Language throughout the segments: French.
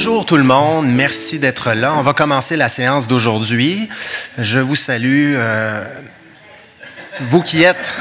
Bonjour tout le monde, merci d'être là. On va commencer la séance d'aujourd'hui. Je vous salue, vous qui êtes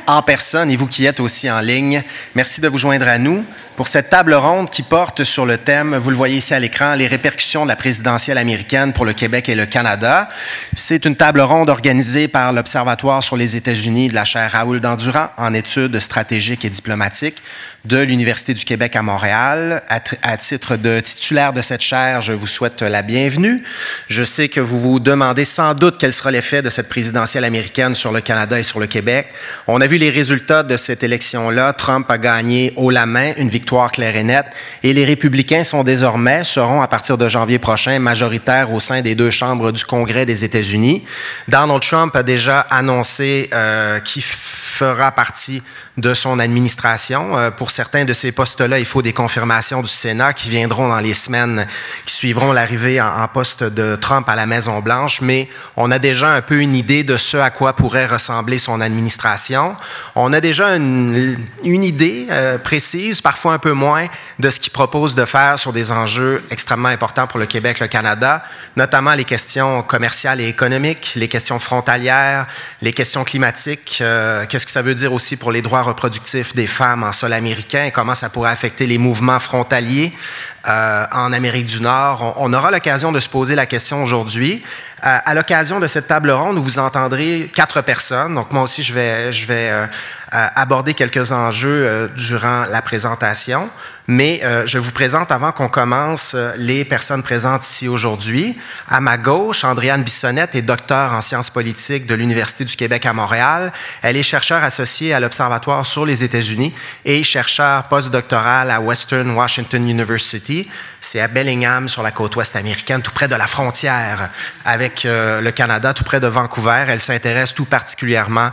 en personne et vous qui êtes aussi en ligne. Merci de vous joindre à nous pour cette table ronde qui porte sur le thème, vous le voyez ici à l'écran, les répercussions de la présidentielle américaine pour le Québec et le Canada. C'est une table ronde organisée par l'Observatoire sur les États-Unis de la chaire Raoul Dandurand en études stratégiques et diplomatiques de l'Université du Québec à Montréal. À titre de titulaire de cette chaire, je vous souhaite la bienvenue. Je sais que vous vous demandez sans doute quel sera l'effet de cette présidentielle américaine sur le Canada et sur le Québec. On a vu les résultats de cette élection-là. Trump a gagné haut la main, une victoire claire et nette, et les républicains seront à partir de janvier prochain majoritaires au sein des deux chambres du Congrès des États-Unis. Donald Trump a déjà annoncé qu'il fera partie de son administration. Pour certains de ces postes-là, il faut des confirmations du Sénat qui viendront dans les semaines qui suivront l'arrivée en poste de Trump à la Maison-Blanche, mais on a déjà un peu une idée de ce à quoi pourrait ressembler son administration. On a déjà une idée précise, parfois un peu moins, de ce qu'il propose de faire sur des enjeux extrêmement importants pour le Québec, le Canada, notamment les questions commerciales et économiques, les questions frontalières, les questions climatiques. Qu'est-ce que ça veut dire aussi pour les droits reproductifs des femmes en sol américain et comment ça pourrait affecter les mouvements frontaliers en Amérique du Nord. On aura l'occasion de se poser la question aujourd'hui. À l'occasion de cette table ronde, vous entendrez 4 personnes. Donc, moi aussi, je vais aborder quelques enjeux durant la présentation. Mais je vous présente, avant qu'on commence, les personnes présentes ici aujourd'hui. À ma gauche, Andréane Bissonnette est docteure en sciences politiques de l'Université du Québec à Montréal. Elle est chercheure associée à l'Observatoire sur les États-Unis et chercheure postdoctorale à Western Washington University. C'est à Bellingham, sur la côte ouest américaine, tout près de la frontière avec le Canada, tout près de Vancouver. Elle s'intéresse tout particulièrement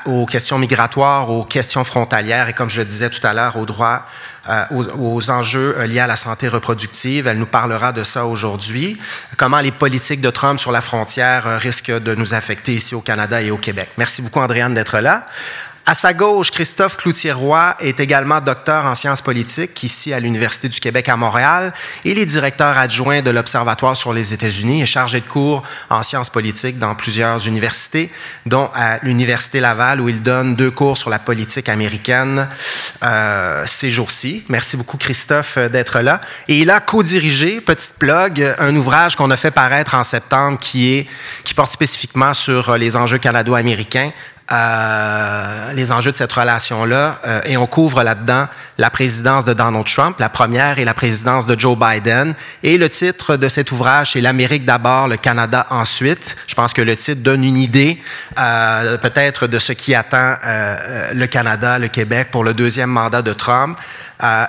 aux questions migratoires, aux questions frontalières et, comme je le disais tout à l'heure, aux droits, aux enjeux liés à la santé reproductive. Elle nous parlera de ça aujourd'hui. Comment les politiques de Trump sur la frontière risquent de nous affecter ici au Canada et au Québec. Merci beaucoup, Andréane, d'être là. À sa gauche, Christophe Cloutier-Roy est également docteur en sciences politiques ici à l'Université du Québec à Montréal. Il est directeur adjoint de l'Observatoire sur les États-Unis et chargé de cours en sciences politiques dans plusieurs universités, dont à l'Université Laval où il donne 2 cours sur la politique américaine ces jours-ci. Merci beaucoup, Christophe, d'être là. Et il a co-dirigé, petite plug, un ouvrage qu'on a fait paraître en septembre qui porte spécifiquement sur les enjeux canado-américains. Les enjeux de cette relation-là, et on couvre là-dedans la présidence de Donald Trump, la première, et la présidence de Joe Biden. Et le titre de cet ouvrage, c'est « L'Amérique d'abord, le Canada ensuite ». Je pense que le titre donne une idée peut-être de ce qui attend le Canada, le Québec pour le 2e mandat de Trump.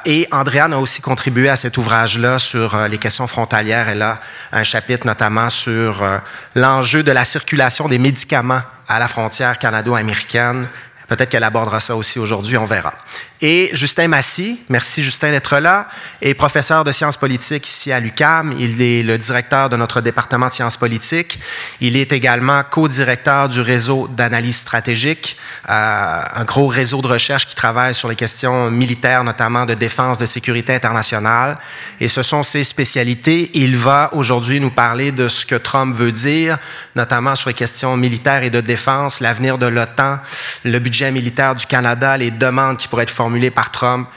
Et Andréane a aussi contribué à cet ouvrage-là sur les questions frontalières. Elle a un chapitre notamment sur l'enjeu de la circulation des médicaments à la frontière canado-américaine. Peut-être qu'elle abordera ça aussi aujourd'hui, on verra. Et Justin Massy, merci Justin d'être là, est professeur de sciences politiques ici à l'UQAM. Il est le directeur de notre département de sciences politiques. Il est également co-directeur du réseau d'analyse stratégique, un gros réseau de recherche qui travaille sur les questions militaires, notamment de défense, de sécurité internationale. Et ce sont ses spécialités. Il va aujourd'hui nous parler de ce que Trump veut dire, notamment sur les questions militaires et de défense, l'avenir de l'OTAN, le budget militaire du Canada, les demandes qui pourraient être formulées par Trump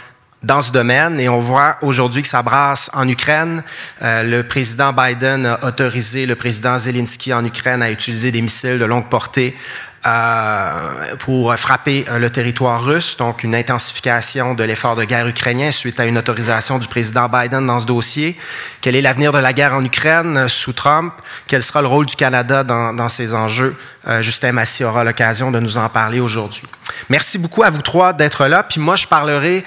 dans ce domaine. Et on voit aujourd'hui que ça brasse en Ukraine. Le président Biden a autorisé le président Zelensky en Ukraine à utiliser des missiles de longue portée pour frapper le territoire russe, donc une intensification de l'effort de guerre ukrainien suite à une autorisation du président Biden dans ce dossier. Quel est l'avenir de la guerre en Ukraine sous Trump? Quel sera le rôle du Canada dans ces enjeux? Justin Massy aura l'occasion de nous en parler aujourd'hui. Merci beaucoup à vous 3 d'être là. Puis moi, je parlerai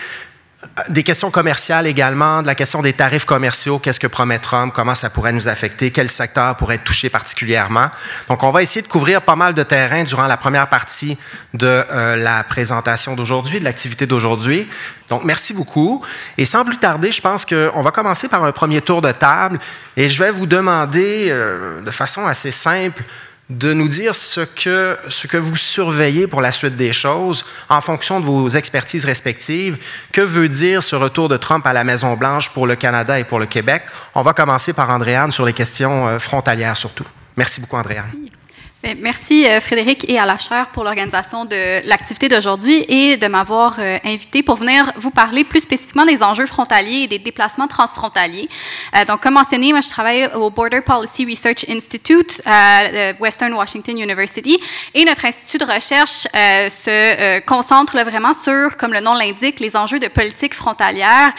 des questions commerciales également, de la question des tarifs commerciaux, qu'est-ce que promet Trump, comment ça pourrait nous affecter, quel secteur pourrait être touché particulièrement. Donc, on va essayer de couvrir pas mal de terrain durant la première partie de la présentation d'aujourd'hui, de l'activité d'aujourd'hui. Donc, merci beaucoup. Et sans plus tarder, je pense qu'on va commencer par un premier tour de table et je vais vous demander de façon assez simple de nous dire ce que vous surveillez pour la suite des choses en fonction de vos expertises respectives. Que veut dire ce retour de Trump à la Maison-Blanche pour le Canada et pour le Québec? On va commencer par Andréane sur les questions frontalières surtout. Merci beaucoup, Andréane. Merci Frédéric et à la chaire pour l'organisation de l'activité d'aujourd'hui et de m'avoir invité pour venir vous parler plus spécifiquement des enjeux frontaliers et des déplacements transfrontaliers. Donc, comme mentionné, moi, je travaille au Border Policy Research Institute à Western Washington University et notre institut de recherche se concentre vraiment sur, comme le nom l'indique, les enjeux de politique frontalière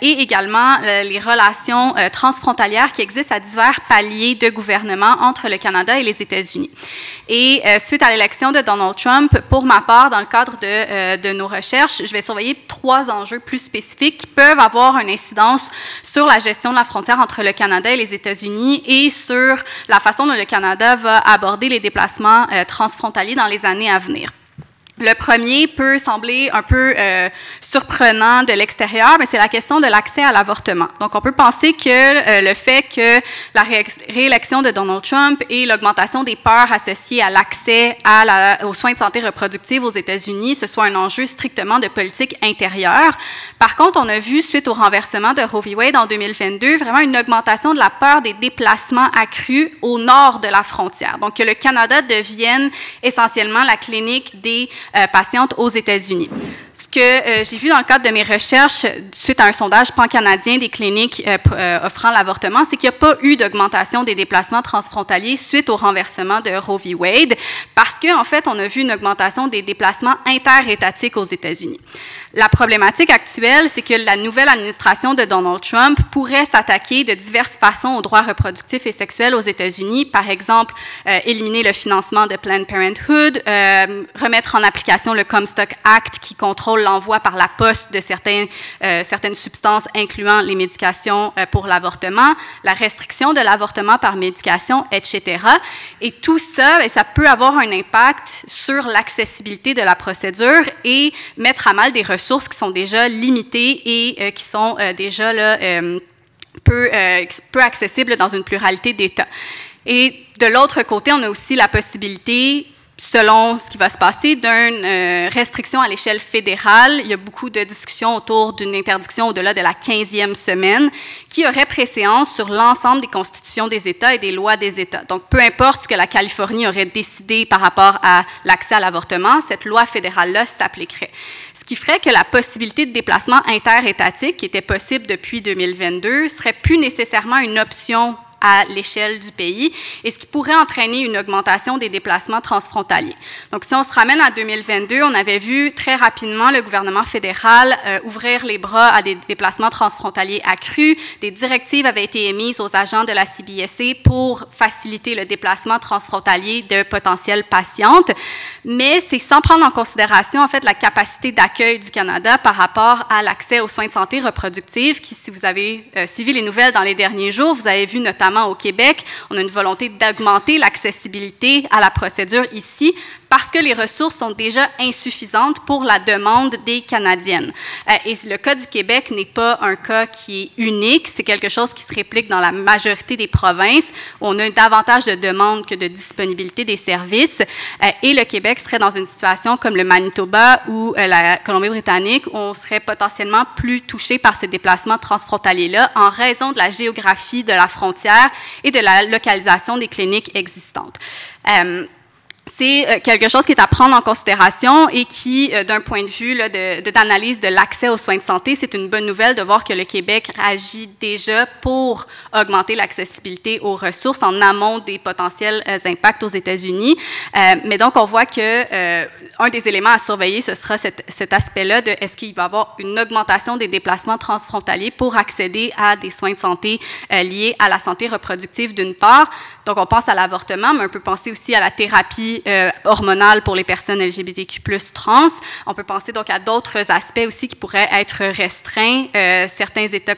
et également les relations transfrontalières qui existent à divers paliers de gouvernement entre le Canada et les États-Unis. Et suite à l'élection de Donald Trump, pour ma part, dans le cadre de nos recherches, je vais surveiller 3 enjeux plus spécifiques qui peuvent avoir une incidence sur la gestion de la frontière entre le Canada et les États-Unis et sur la façon dont le Canada va aborder les déplacements transfrontaliers dans les années à venir. Le premier peut sembler un peu surprenant de l'extérieur, mais c'est la question de l'accès à l'avortement. Donc, on peut penser que le fait que la réélection de Donald Trump et l'augmentation des peurs associées à l'accès aux soins de santé reproductive aux États-Unis, ce soit un enjeu strictement de politique intérieure. Par contre, on a vu, suite au renversement de Roe v. Wade en 2022, vraiment une augmentation de la peur des déplacements accrus au nord de la frontière. Donc, que le Canada devienne essentiellement la clinique des patientes aux États-Unis. Ce que j'ai vu dans le cadre de mes recherches, suite à un sondage pan-canadien des cliniques offrant l'avortement, c'est qu'il n'y a pas eu d'augmentation des déplacements transfrontaliers suite au renversement de Roe v. Wade, parce qu'en fait, on a vu une augmentation des déplacements interétatiques aux États-Unis. La problématique actuelle, c'est que la nouvelle administration de Donald Trump pourrait s'attaquer de diverses façons aux droits reproductifs et sexuels aux États-Unis. Par exemple, éliminer le financement de Planned Parenthood, remettre en application le Comstock Act qui contrôle l'envoi par la poste de certaines substances incluant les médications pour l'avortement, la restriction de l'avortement par médication, etc. Et tout ça, ça peut avoir un impact sur l'accessibilité de la procédure et mettre à mal des ressources qui sont déjà limitées et qui sont déjà là, peu accessibles dans une pluralité d'États. Et de l'autre côté, on a aussi la possibilité, selon ce qui va se passer, d'une restriction à l'échelle fédérale. Il y a beaucoup de discussions autour d'une interdiction au-delà de la 15e semaine qui aurait préséance sur l'ensemble des constitutions des États et des lois des États. Donc, peu importe ce que la Californie aurait décidé par rapport à l'accès à l'avortement, cette loi fédérale-là s'appliquerait. Ce qui ferait que la possibilité de déplacement interétatique, qui était possible depuis 2022, serait plus nécessairement une option à l'échelle du pays, et ce qui pourrait entraîner une augmentation des déplacements transfrontaliers. Donc, si on se ramène à 2022, on avait vu très rapidement le gouvernement fédéral ouvrir les bras à des déplacements transfrontaliers accrus. Des directives avaient été émises aux agents de la CBSA pour faciliter le déplacement transfrontalier de potentielles patientes, mais c'est sans prendre en considération, en fait, la capacité d'accueil du Canada par rapport à l'accès aux soins de santé reproductifs, qui, si vous avez suivi les nouvelles dans les derniers jours, vous avez vu notamment au Québec, on a une volonté d'augmenter l'accessibilité à la procédure ici parce que les ressources sont déjà insuffisantes pour la demande des Canadiennes. Et le cas du Québec n'est pas un cas qui est unique, c'est quelque chose qui se réplique dans la majorité des provinces où on a davantage de demandes que de disponibilité des services. Et le Québec serait dans une situation comme le Manitoba ou la Colombie-Britannique où on serait potentiellement plus touché par ces déplacements transfrontaliers-là en raison de la géographie de la frontière et de la localisation des cliniques existantes. C'est quelque chose qui est à prendre en considération et qui, d'un point de vue d'analyse de l'accès aux soins de santé, c'est une bonne nouvelle de voir que le Québec agit déjà pour augmenter l'accessibilité aux ressources en amont des potentiels impacts aux États-Unis. Mais donc, on voit que un des éléments à surveiller, ce sera cet aspect-là de est-ce qu'il va y avoir une augmentation des déplacements transfrontaliers pour accéder à des soins de santé liés à la santé reproductive d'une part. Donc, on pense à l'avortement, mais on peut penser aussi à la thérapie hormonale pour les personnes LGBTQ+, trans. On peut penser donc à d'autres aspects aussi qui pourraient être restreints. Certains États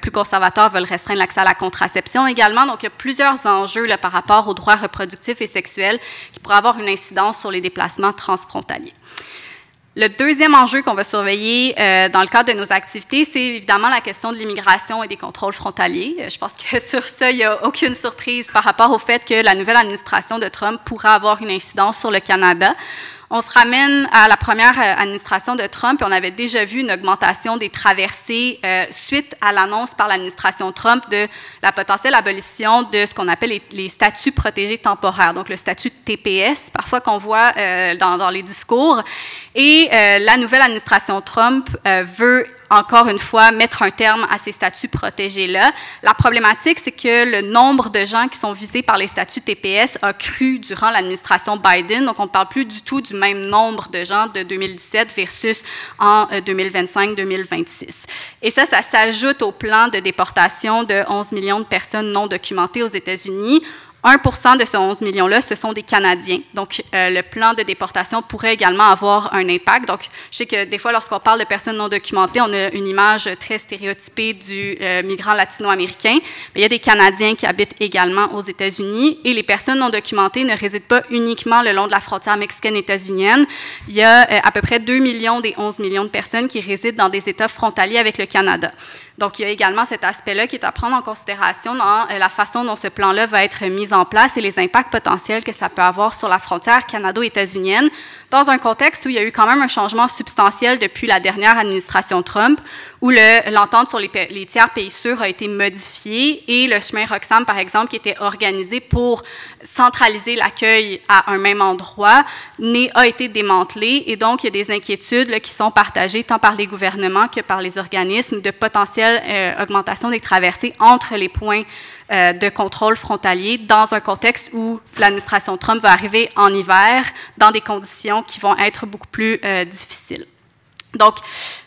plus conservateurs veulent restreindre l'accès à la contraception également. Donc, il y a plusieurs enjeux là, par rapport aux droits reproductifs et sexuels qui pourraient avoir une incidence sur les déplacements transfrontaliers. Le deuxième enjeu qu'on va surveiller dans le cadre de nos activités, c'est évidemment la question de l'immigration et des contrôles frontaliers. Je pense que sur ça, il n'y a aucune surprise par rapport au fait que la nouvelle administration de Trump pourra avoir une incidence sur le Canada. On se ramène à la première administration de Trump et on avait déjà vu une augmentation des traversées suite à l'annonce par l'administration Trump de la potentielle abolition de ce qu'on appelle les statuts protégés temporaires, donc le statut de TPS, parfois qu'on voit dans les discours. Et la nouvelle administration Trump veut encore une fois, mettre un terme à ces statuts protégés-là. La problématique, c'est que le nombre de gens qui sont visés par les statuts TPS a cru durant l'administration Biden. Donc, on ne parle plus du tout du même nombre de gens de 2017 versus en 2025-2026. Et ça s'ajoute au plan de déportation de 11 millions de personnes non documentées aux États-Unis. 1% de ces 11 millions-là, ce sont des Canadiens. Donc, le plan de déportation pourrait également avoir un impact. Donc, je sais que des fois, lorsqu'on parle de personnes non documentées, on a une image très stéréotypée du migrant latino-américain. Mais il y a des Canadiens qui habitent également aux États-Unis et les personnes non documentées ne résident pas uniquement le long de la frontière mexicaine-états-unienne. Il y a à peu près 2 millions des 11 millions de personnes qui résident dans des États frontaliers avec le Canada. Donc, il y a également cet aspect-là qui est à prendre en considération dans la façon dont ce plan-là va être mis en place et les impacts potentiels que ça peut avoir sur la frontière canado-états-unienne, dans un contexte où il y a eu quand même un changement substantiel depuis la dernière administration Trump, où l'entente sur les tiers pays sûrs a été modifiée et le chemin Roxham, par exemple, qui était organisé pour centraliser l'accueil à un même endroit, a été démantelé. Et donc, il y a des inquiétudes là, qui sont partagées tant par les gouvernements que par les organismes de potentielle augmentation des traversées entre les points de contrôle frontalier dans un contexte où l'administration Trump va arriver en hiver dans des conditions qui vont être beaucoup plus difficiles. Donc,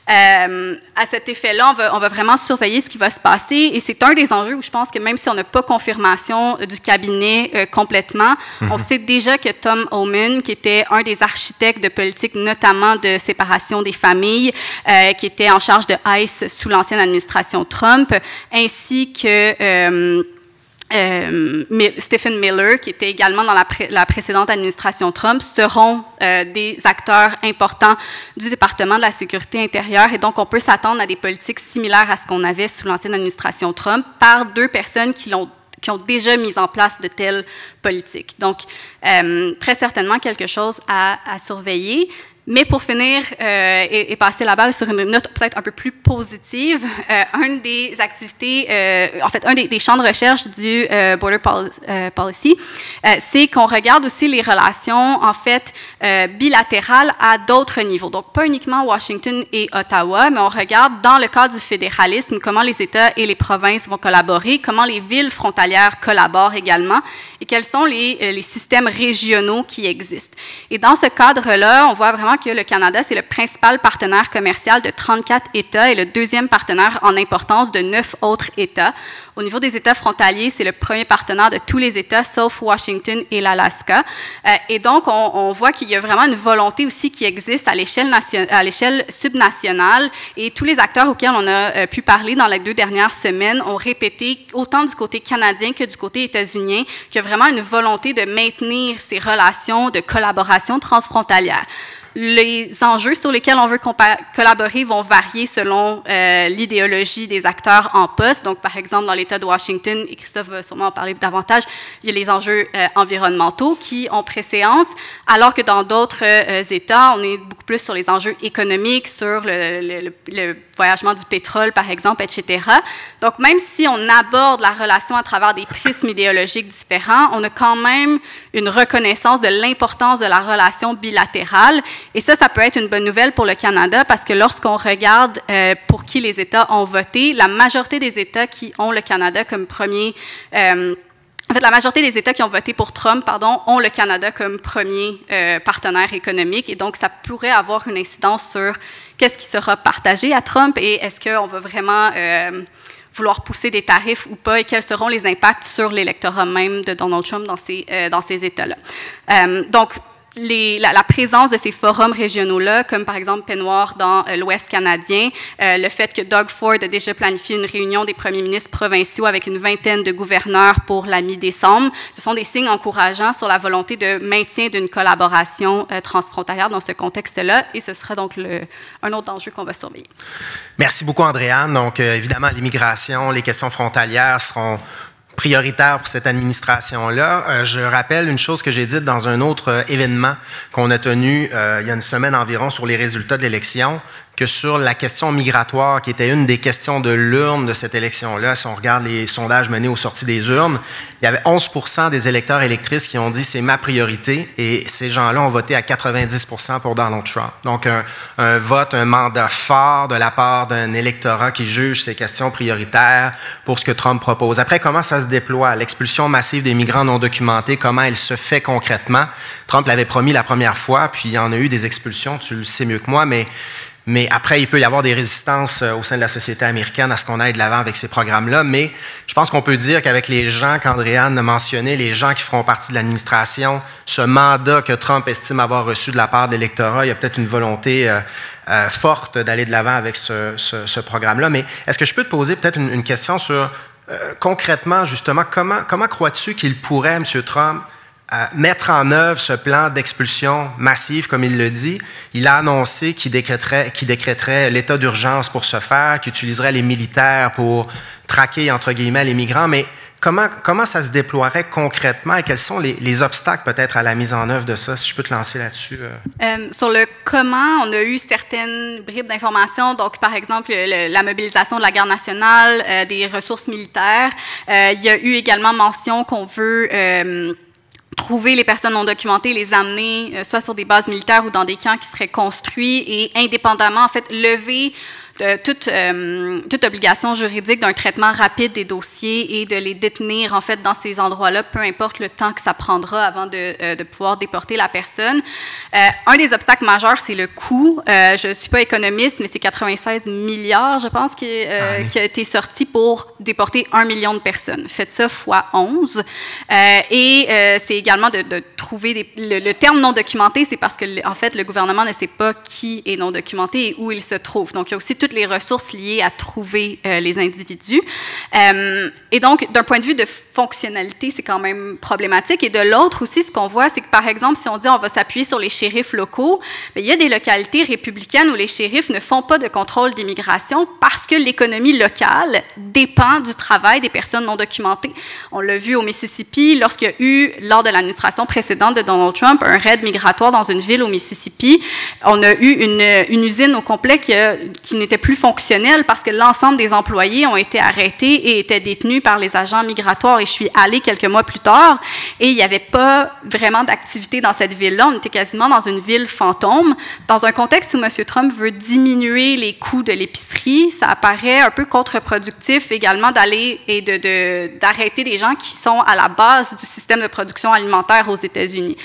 à cet effet-là, on va vraiment surveiller ce qui va se passer et c'est un des enjeux où je pense que même si on n'a pas confirmation du cabinet complètement, on sait déjà que Tom Homan, qui était un des architectes de politique, notamment de séparation des familles, qui était en charge de ICE sous l'ancienne administration Trump, ainsi que Stephen Miller, qui était également dans la précédente administration Trump, seront des acteurs importants du département de la sécurité intérieure. Et donc, on peut s'attendre à des politiques similaires à ce qu'on avait sous l'ancienne administration Trump par deux personnes qui ont déjà mis en place de telles politiques. Donc, très certainement quelque chose à surveiller. Mais pour finir et passer la balle sur une note peut-être un peu plus positive, une des activités, en fait, un des champs de recherche du Border Policy, c'est qu'on regarde aussi les relations, en fait, bilatérales à d'autres niveaux. Donc, pas uniquement Washington et Ottawa, mais on regarde dans le cadre du fédéralisme comment les États et les provinces vont collaborer, comment les villes frontalières collaborent également et quels sont les systèmes régionaux qui existent. Et dans ce cadre-là, on voit vraiment que le Canada, c'est le principal partenaire commercial de 34 États et le deuxième partenaire en importance de 9 autres États. Au niveau des États frontaliers, c'est le premier partenaire de tous les États, sauf Washington et l'Alaska. Et donc, on voit qu'il y a vraiment une volonté aussi qui existe à l'échelle subnationale. Et tous les acteurs auxquels on a pu parler dans les 2 dernières semaines ont répété, autant du côté canadien que du côté états-unien, qu'il y a vraiment une volonté de maintenir ces relations de collaboration transfrontalière. Les enjeux sur lesquels on veut collaborer vont varier selon l'idéologie des acteurs en poste. Donc, par exemple, dans l'État de Washington, et Christophe va sûrement en parler davantage, il y a les enjeux environnementaux qui ont préséance, alors que dans d'autres États, on est beaucoup plus sur les enjeux économiques, sur le voyagement du pétrole, par exemple, etc. Donc, même si on aborde la relation à travers des prismes idéologiques différents, on a quand même une reconnaissance de l'importance de la relation bilatérale. Et ça peut être une bonne nouvelle pour le Canada parce que lorsqu'on regarde pour qui les États ont voté, la majorité des États qui ont le Canada comme premier... en fait, la majorité des États qui ont voté pour Trump, ont le Canada comme premier partenaire économique. Et donc, ça pourrait avoir une incidence sur qu'est-ce qui sera partagé à Trump et est-ce qu'on va vraiment... vouloir pousser des tarifs ou pas et quels seront les impacts sur l'électorat même de Donald Trump dans ces États-là. Donc, la présence de ces forums régionaux-là, comme par exemple Peignoir dans l'Ouest canadien, le fait que Doug Ford a déjà planifié une réunion des premiers ministres provinciaux avec une vingtaine de gouverneurs pour la mi-décembre, ce sont des signes encourageants sur la volonté de maintien d'une collaboration transfrontalière dans ce contexte-là, et ce sera donc un autre enjeu qu'on va surveiller. Merci beaucoup, Andréane. Donc, évidemment, l'immigration, les questions frontalières seront prioritaire pour cette administration-là. Je rappelle une chose que j'ai dite dans un autre événement qu'on a tenu il y a une semaine environ sur les résultats de l'élection, que sur la question migratoire, qui était une des questions de l'urne de cette élection-là, si on regarde les sondages menés aux sorties des urnes, il y avait 11% des électeurs et électrices qui ont dit « c'est ma priorité » et ces gens-là ont voté à 90% pour Donald Trump. Donc, un vote, un mandat fort de la part d'un électorat qui juge ces questions prioritaires pour ce que Trump propose. Après, comment ça se déploie? L'expulsion massive des migrants non documentés, comment elle se fait concrètement? Trump l'avait promis la première fois, puis il y en a eu des expulsions, tu le sais mieux que moi, mais après, il peut y avoir des résistances au sein de la société américaine à ce qu'on aille de l'avant avec ces programmes-là. Mais je pense qu'on peut dire qu'avec les gens qu'Andréane a mentionnés, les gens qui feront partie de l'administration, ce mandat que Trump estime avoir reçu de la part de l'électorat, il y a peut-être une volonté forte d'aller de l'avant avec ce programme-là. Mais est-ce que je peux te poser peut-être une question sur, concrètement, justement, comment crois-tu qu'il pourrait, M. Trump, mettre en œuvre ce plan d'expulsion massive, comme il le dit? Il a annoncé qu'il décréterait l'état d'urgence pour ce faire, qu'il utiliserait les militaires pour traquer, entre guillemets, les migrants, mais comment ça se déploierait concrètement et quels sont les obstacles peut-être à la mise en œuvre de ça, si je peux te lancer là-dessus? Sur le comment, on a eu certaines bribes d'informations, donc par exemple la mobilisation de la garde nationale, des ressources militaires. Il y a eu également mention qu'on veut trouver les personnes non documentées, les amener soit sur des bases militaires ou dans des camps qui seraient construits et indépendamment, en fait, lever toute obligation juridique d'un traitement rapide des dossiers et de les détenir, en fait, dans ces endroits-là, peu importe le temps que ça prendra avant de pouvoir déporter la personne. Un des obstacles majeurs, c'est le coût. Je ne suis pas économiste, mais c'est 96 milliards, je pense, qui a été sorti pour déporter 1 million de personnes. Faites ça fois 11. C'est également de trouver le terme non documenté, c'est parce que, en fait, le gouvernement ne sait pas qui est non documenté et où il se trouve. Donc, il y a aussi toutes les ressources liées à trouver les individus. Et donc, d'un point de vue de fonctionnalité, c'est quand même problématique. Et de l'autre aussi, ce qu'on voit, c'est que, par exemple, si on dit on va s'appuyer sur les shérifs locaux, bien, il y a des localités républicaines où les shérifs ne font pas de contrôle d'immigration parce que l'économie locale dépend du travail des personnes non documentées. On l'a vu au Mississippi, lorsqu'il y a eu, lors de l'administration précédente de Donald Trump, un raid migratoire dans une ville au Mississippi. On a eu une usine au complet qui n'était plus fonctionnelle parce que l'ensemble des employés ont été arrêtés et étaient détenus par les agents migratoires. Et je suis allée quelques mois plus tard et il n'y avait pas vraiment d'activité dans cette ville-là. On était quasiment dans une ville fantôme. Dans un contexte où M. Trump veut diminuer les coûts de l'épicerie, ça apparaît un peu contre-productif également d'aller et d'arrêter des gens qui sont à la base du système de production alimentaire aux États-Unis.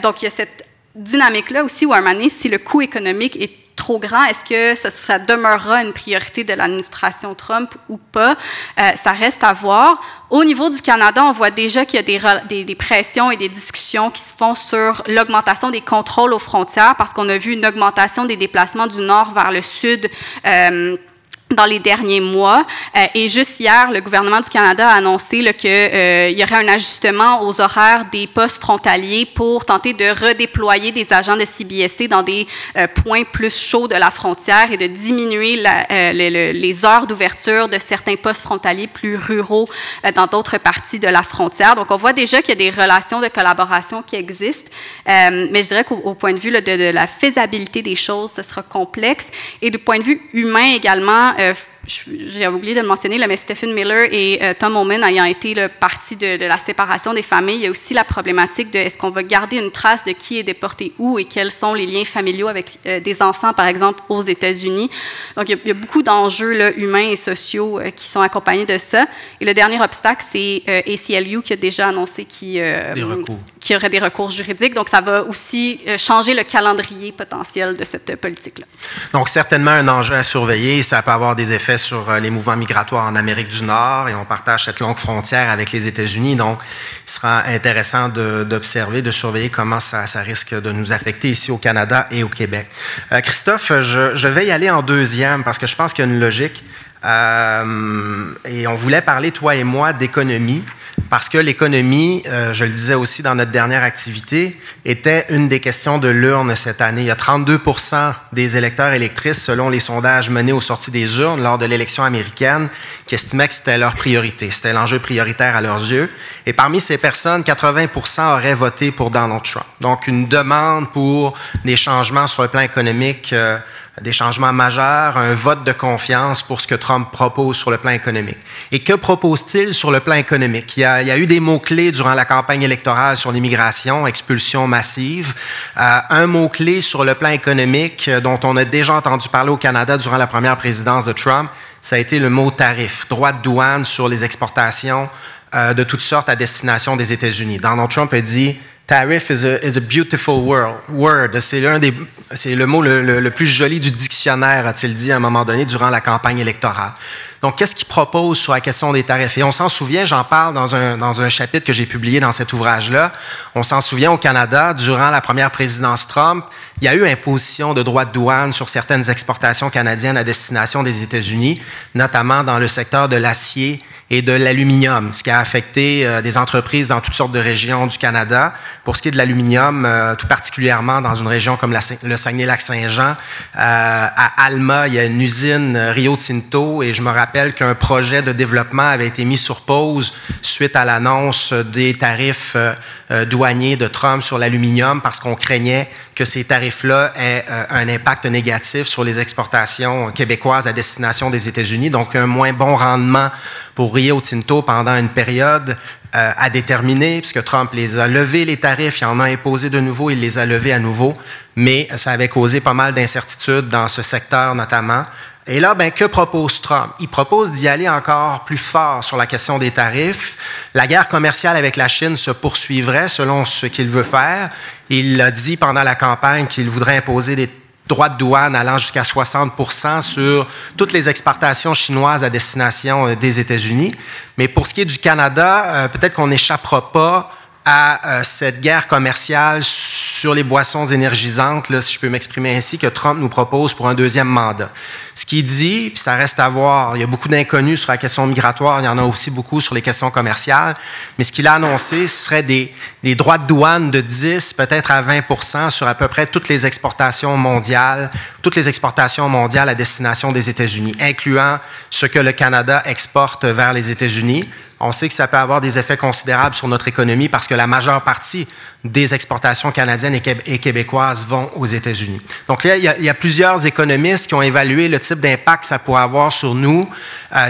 Donc, il y a cette dynamique-là aussi où, à un moment donné, si le coût économique est trop grand, est-ce que ça demeurera une priorité de l'administration Trump ou pas? Ça reste à voir. Au niveau du Canada, on voit déjà qu'il y a des pressions et des discussions qui se font sur l'augmentation des contrôles aux frontières parce qu'on a vu une augmentation des déplacements du nord vers le sud dans les derniers mois. Et juste hier, le gouvernement du Canada a annoncé qu'il y aurait un ajustement aux horaires des postes frontaliers pour tenter de redéployer des agents de CBSC dans des points plus chauds de la frontière et de diminuer les heures d'ouverture de certains postes frontaliers plus ruraux dans d'autres parties de la frontière. Donc, on voit déjà qu'il y a des relations de collaboration qui existent, mais je dirais qu'au point de vue de la faisabilité des choses, ce sera complexe. Et du point de vue humain également, j'ai oublié de le mentionner, mais Stephen Miller et Tom Homan ayant été le parti de la séparation des familles, il y a aussi la problématique de est-ce qu'on va garder une trace de qui est déporté où et quels sont les liens familiaux avec des enfants, par exemple, aux États-Unis. Donc, il y a beaucoup d'enjeux là, humains et sociaux qui sont accompagnés de ça. Et le dernier obstacle, c'est ACLU qui a déjà annoncé qu'il y aurait des recours juridiques. Donc, ça va aussi changer le calendrier potentiel de cette politique-là. Donc, certainement un enjeu à surveiller. Ça peut avoir des effets effet sur les mouvements migratoires en Amérique du Nord et on partage cette longue frontière avec les États-Unis. Donc, il sera intéressant d'observer, de surveiller comment ça risque de nous affecter ici au Canada et au Québec. Christophe, je vais y aller en deuxième parce que je pense qu'il y a une logique. Et on voulait parler, toi et moi, d'économie. Parce que l'économie, je le disais aussi dans notre dernière activité, était une des questions de l'urne cette année. Il y a 32% des électeurs et électrices, selon les sondages menés aux sorties des urnes lors de l'élection américaine, qui estimaient que c'était leur priorité. C'était l'enjeu prioritaire à leurs yeux. Et parmi ces personnes, 80% auraient voté pour Donald Trump. Donc, une demande pour des changements sur le plan économique, des changements majeurs, un vote de confiance pour ce que Trump propose sur le plan économique. Et que propose-t-il sur le plan économique? Il y a eu des mots-clés durant la campagne électorale sur l'immigration, expulsion massive. Un mot-clé sur le plan économique dont on a déjà entendu parler au Canada durant la première présidence de Trump, ça a été le mot tarif, droit de douane sur les exportations de toutes sortes à destination des États-Unis. Donald Trump a dit Tariff is a beautiful word. C'est le mot le plus joli du dictionnaire, a-t-il dit à un moment donné durant la campagne électorale. Donc, qu'est-ce qu'il propose sur la question des tarifs? Et on s'en souvient, j'en parle dans un chapitre que j'ai publié dans cet ouvrage-là. On s'en souvient au Canada, durant la première présidence Trump, il y a eu imposition de droits de douane sur certaines exportations canadiennes à destination des États-Unis, notamment dans le secteur de l'acier et de l'aluminium, ce qui a affecté des entreprises dans toutes sortes de régions du Canada. Pour ce qui est de l'aluminium, tout particulièrement dans une région comme le Saguenay-Lac-Saint-Jean, à Alma, il y a une usine Rio Tinto et je me rappelle qu'un projet de développement avait été mis sur pause suite à l'annonce des tarifs douaniers de Trump sur l'aluminium parce qu'on craignait que ces tarifs-là aient un impact négatif sur les exportations québécoises à destination des États-Unis, donc un moins bon rendement pour Rio Tinto pendant une période à déterminer, puisque Trump les a levés, les tarifs, il en a imposé de nouveau, il les a levés à nouveau, mais ça avait causé pas mal d'incertitudes dans ce secteur notamment. Et là, ben, que propose Trump? Il propose d'y aller encore plus fort sur la question des tarifs. La guerre commerciale avec la Chine se poursuivrait selon ce qu'il veut faire. Il a dit pendant la campagne qu'il voudrait imposer des droits de douane allant jusqu'à 60% sur toutes les exportations chinoises à destination des États-Unis. Mais pour ce qui est du Canada, peut-être qu'on n'échappera pas à cette guerre commerciale sur les boissons énergisantes, là, si je peux m'exprimer ainsi, que Trump nous propose pour un deuxième mandat. Ce qu'il dit, puis ça reste à voir, il y a beaucoup d'inconnus sur la question migratoire, il y en a aussi beaucoup sur les questions commerciales, mais ce qu'il a annoncé, ce serait des droits de douane de 10, peut-être à 20% sur à peu près toutes les exportations mondiales à destination des États-Unis, incluant ce que le Canada exporte vers les États-Unis. On sait que ça peut avoir des effets considérables sur notre économie parce que la majeure partie des exportations canadiennes et québécoises vont aux États-Unis. Donc là, il y a plusieurs économistes qui ont évalué le type d'impact que ça pourrait avoir sur nous,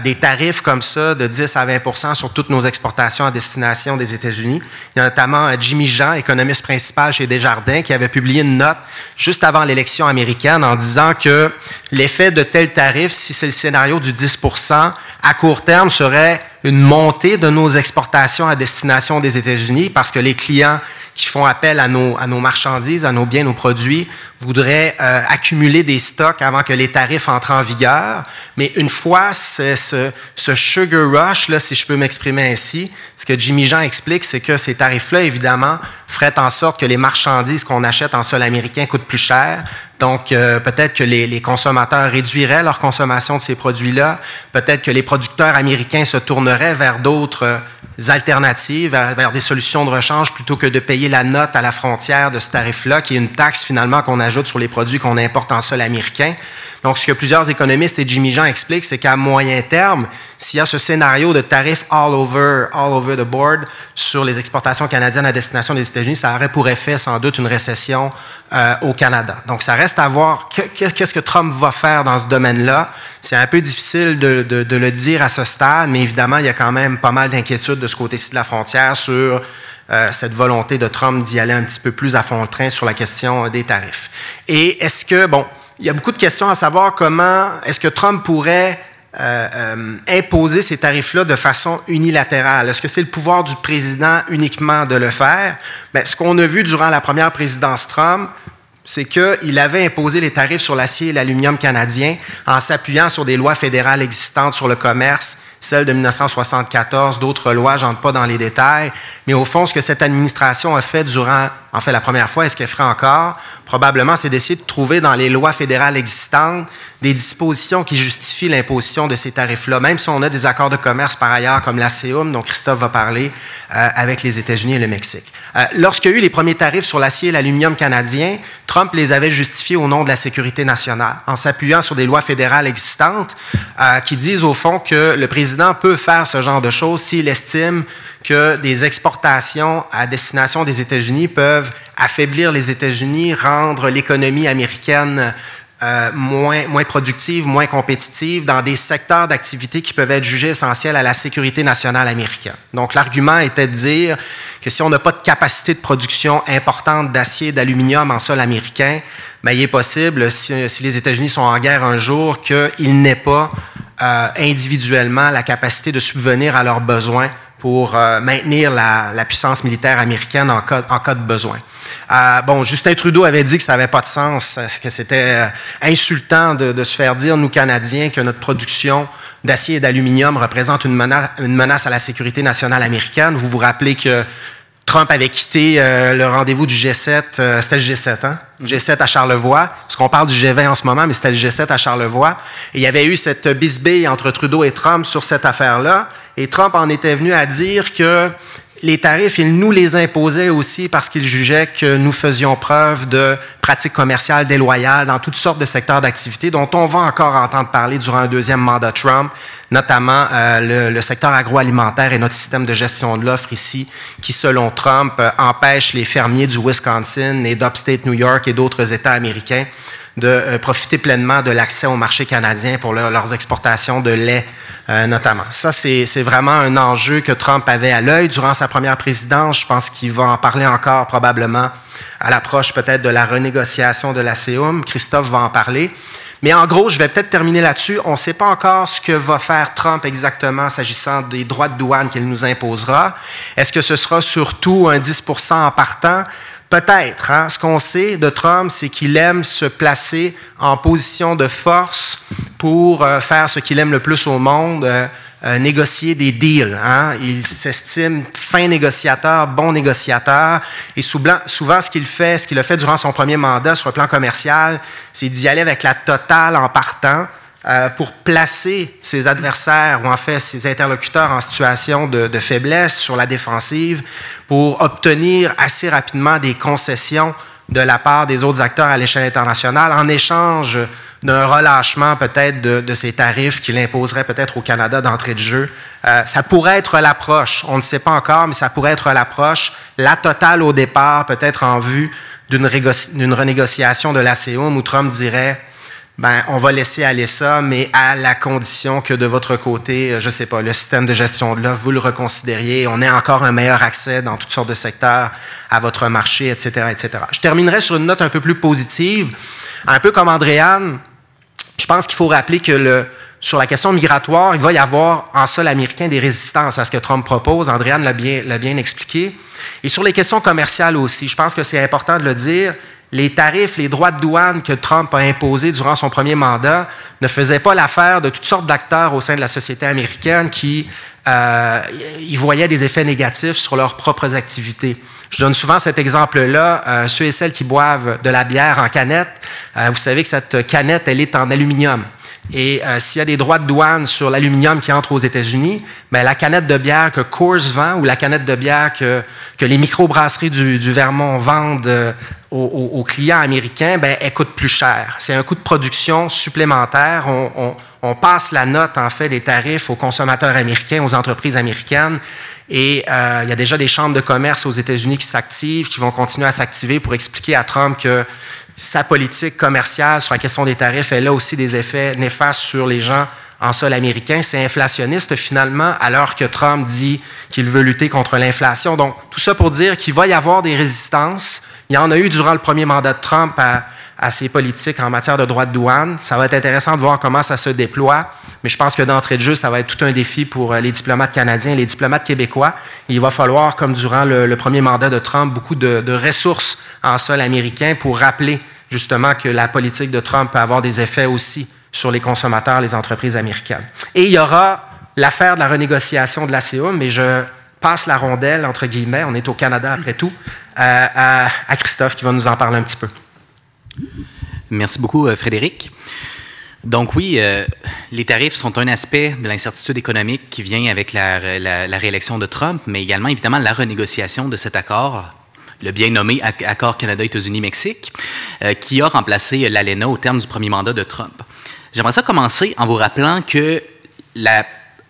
des tarifs comme ça de 10 à 20% sur toutes nos exportations à destination des États-Unis. Il y a notamment Jimmy Jean, économiste principal chez Desjardins, qui avait publié une note juste avant l'élection américaine en disant que l'effet de tels tarifs, si c'est le scénario du 10%, à court terme serait une montée de nos exportations à destination des États-Unis parce que les clients qui font appel à nos marchandises, à nos biens, nos produits, voudraient accumuler des stocks avant que les tarifs entrent en vigueur. Mais une fois ce sugar rush, là, si je peux m'exprimer ainsi, ce que Jimmy Jean explique, c'est que ces tarifs-là, évidemment, feraient en sorte que les marchandises qu'on achète en sol américain coûtent plus cher. Donc, peut-être que les consommateurs réduiraient leur consommation de ces produits-là. Peut-être que les producteurs américains se tourneraient vers d'autres alternatives, vers des solutions de rechange plutôt que de payer la note à la frontière de ce tarif-là, qui est une taxe finalement qu'on ajoute sur les produits qu'on importe en sol américain. Donc, ce que plusieurs économistes et Jimmy Jean expliquent, c'est qu'à moyen terme, s'il y a ce scénario de tarifs all over the board sur les exportations canadiennes à destination des États-Unis, ça aurait pour effet sans doute une récession au Canada. Donc, ça reste à voir qu'est-ce que Trump va faire dans ce domaine-là. C'est un peu difficile de le dire à ce stade, mais évidemment, il y a quand même pas mal d'inquiétudes de ce côté-ci de la frontière sur cette volonté de Trump d'y aller un petit peu plus à fond le train sur la question des tarifs. Et est-ce que, bon, il y a beaucoup de questions à savoir comment est-ce que Trump pourrait imposer ces tarifs-là de façon unilatérale. Est-ce que c'est le pouvoir du président uniquement de le faire? Bien, ce qu'on a vu durant la première présidence Trump, c'est qu'il avait imposé les tarifs sur l'acier et l'aluminium canadien en s'appuyant sur des lois fédérales existantes sur le commerce, celle de 1974, d'autres lois, je n'entre pas dans les détails, mais au fond, ce que cette administration a fait durant, en fait, la première fois, et ce qu'elle ferait encore, probablement, c'est d'essayer de trouver dans les lois fédérales existantes des dispositions qui justifient l'imposition de ces tarifs-là, même si on a des accords de commerce par ailleurs, comme l'ASEUM, dont Christophe va parler, avec les États-Unis et le Mexique. Lorsqu'il y a eu les premiers tarifs sur l'acier et l'aluminium canadien, Trump les avait justifiés au nom de la sécurité nationale, en s'appuyant sur des lois fédérales existantes qui disent, au fond, que le président peut faire ce genre de choses s'il estime que des exportations à destination des États-Unis peuvent affaiblir les États-Unis, rendre l'économie américaine moins productive, moins compétitive dans des secteurs d'activité qui peuvent être jugés essentiels à la sécurité nationale américaine. Donc, l'argument était de dire que si on n'a pas de capacité de production importante d'acier et d'aluminium en sol américain, bien, il est possible, si les États-Unis sont en guerre un jour, qu'ils n'aient pas individuellement la capacité de subvenir à leurs besoins pour maintenir la puissance militaire américaine en cas de besoin. Bon, Justin Trudeau avait dit que ça n'avait pas de sens, que c'était insultant de se faire dire, nous, Canadiens, que notre production d'acier et d'aluminium représente une menace à la sécurité nationale américaine. Vous vous rappelez que Trump avait quitté le rendez-vous du G7, c'était le G7, hein? G7 à Charlevoix, parce qu'on parle du G20 en ce moment, mais c'était le G7 à Charlevoix. Et il y avait eu cette bisbille entre Trudeau et Trump sur cette affaire-là. Et Trump en était venu à dire que les tarifs, il nous les imposait aussi parce qu'il jugeait que nous faisions preuve de pratiques commerciales déloyales dans toutes sortes de secteurs d'activité dont on va encore entendre parler durant un deuxième mandat Trump, notamment le secteur agroalimentaire et notre système de gestion de l'offre ici, qui, selon Trump, empêche les fermiers du Wisconsin et d'Upstate New York et d'autres États américains de profiter pleinement de l'accès au marché canadien pour leurs exportations de lait, notamment. Ça, c'est vraiment un enjeu que Trump avait à l'œil durant sa première présidence. Je pense qu'il va en parler encore probablement à l'approche peut-être de la renégociation de l'ASEUM. Christophe va en parler. Mais en gros, je vais peut-être terminer là-dessus. On ne sait pas encore ce que va faire Trump exactement s'agissant des droits de douane qu'il nous imposera. Est-ce que ce sera surtout un 10 % en partant? Peut-être. Hein? Ce qu'on sait de Trump, c'est qu'il aime se placer en position de force pour faire ce qu'il aime le plus au monde, négocier des deals. Hein? Il s'estime fin négociateur, bon négociateur. Et souvent, ce qu'il a fait durant son premier mandat sur le plan commercial, c'est d'y aller avec la totale en partant pour placer ses adversaires ou en fait ses interlocuteurs en situation de faiblesse sur la défensive pour obtenir assez rapidement des concessions de la part des autres acteurs à l'échelle internationale en échange d'un relâchement peut-être de ces tarifs qu'il imposerait peut-être au Canada d'entrée de jeu. Ça pourrait être l'approche, on ne sait pas encore, mais ça pourrait être l'approche, la totale au départ, peut-être en vue d'une renégociation de l'ASEUM où Trump dirait ben, on va laisser aller ça, mais à la condition que de votre côté, je ne sais pas, le système de gestion de l'offre, vous le reconsidériez, on ait encore un meilleur accès dans toutes sortes de secteurs à votre marché, etc., etc. Je terminerai sur une note un peu plus positive. Un peu comme Andréane, je pense qu'il faut rappeler que sur la question migratoire, il va y avoir en sol américain des résistances à ce que Trump propose. Andréane l'a bien expliqué. Et sur les questions commerciales aussi, je pense que c'est important de le dire, les tarifs, les droits de douane que Trump a imposés durant son premier mandat ne faisaient pas l'affaire de toutes sortes d'acteurs au sein de la société américaine qui y voyaient des effets négatifs sur leurs propres activités. Je donne souvent cet exemple-là. Ceux et celles qui boivent de la bière en canette, vous savez que cette canette, elle est en aluminium. Et s'il y a des droits de douane sur l'aluminium qui entre aux États-Unis, bien, la canette de bière que Coors vend ou la canette de bière que les microbrasseries du Vermont vendent aux clients américains, bien, elle coûte plus cher. C'est un coût de production supplémentaire. On passe la note, en fait, des tarifs aux consommateurs américains, aux entreprises américaines. Et il y a déjà des chambres de commerce aux États-Unis qui s'activent, qui vont continuer à s'activer pour expliquer à Trump que sa politique commerciale sur la question des tarifs, elle a aussi des effets néfastes sur les gens en sol américain. C'est inflationniste, finalement, alors que Trump dit qu'il veut lutter contre l'inflation. Donc, tout ça pour dire qu'il va y avoir des résistances. Il y en a eu durant le premier mandat de Trump à ses politiques en matière de droits de douane. Ça va être intéressant de voir comment ça se déploie, mais je pense que d'entrée de jeu, ça va être tout un défi pour les diplomates canadiens et les diplomates québécois. Et il va falloir, comme durant le premier mandat de Trump, beaucoup de ressources en sol américain pour rappeler justement que la politique de Trump peut avoir des effets aussi sur les consommateurs, les entreprises américaines. Et il y aura l'affaire de la renégociation de l'ACA, mais je passe la rondelle, entre guillemets, on est au Canada après tout, à Christophe qui va nous en parler un petit peu. Merci beaucoup, Frédéric. Donc oui, les tarifs sont un aspect de l'incertitude économique qui vient avec la réélection de Trump, mais également, évidemment, la renégociation de cet accord, le bien nommé Accord Canada-États-Unis-Mexique, qui a remplacé l'ALENA au terme du premier mandat de Trump. J'aimerais ça commencer en vous rappelant que la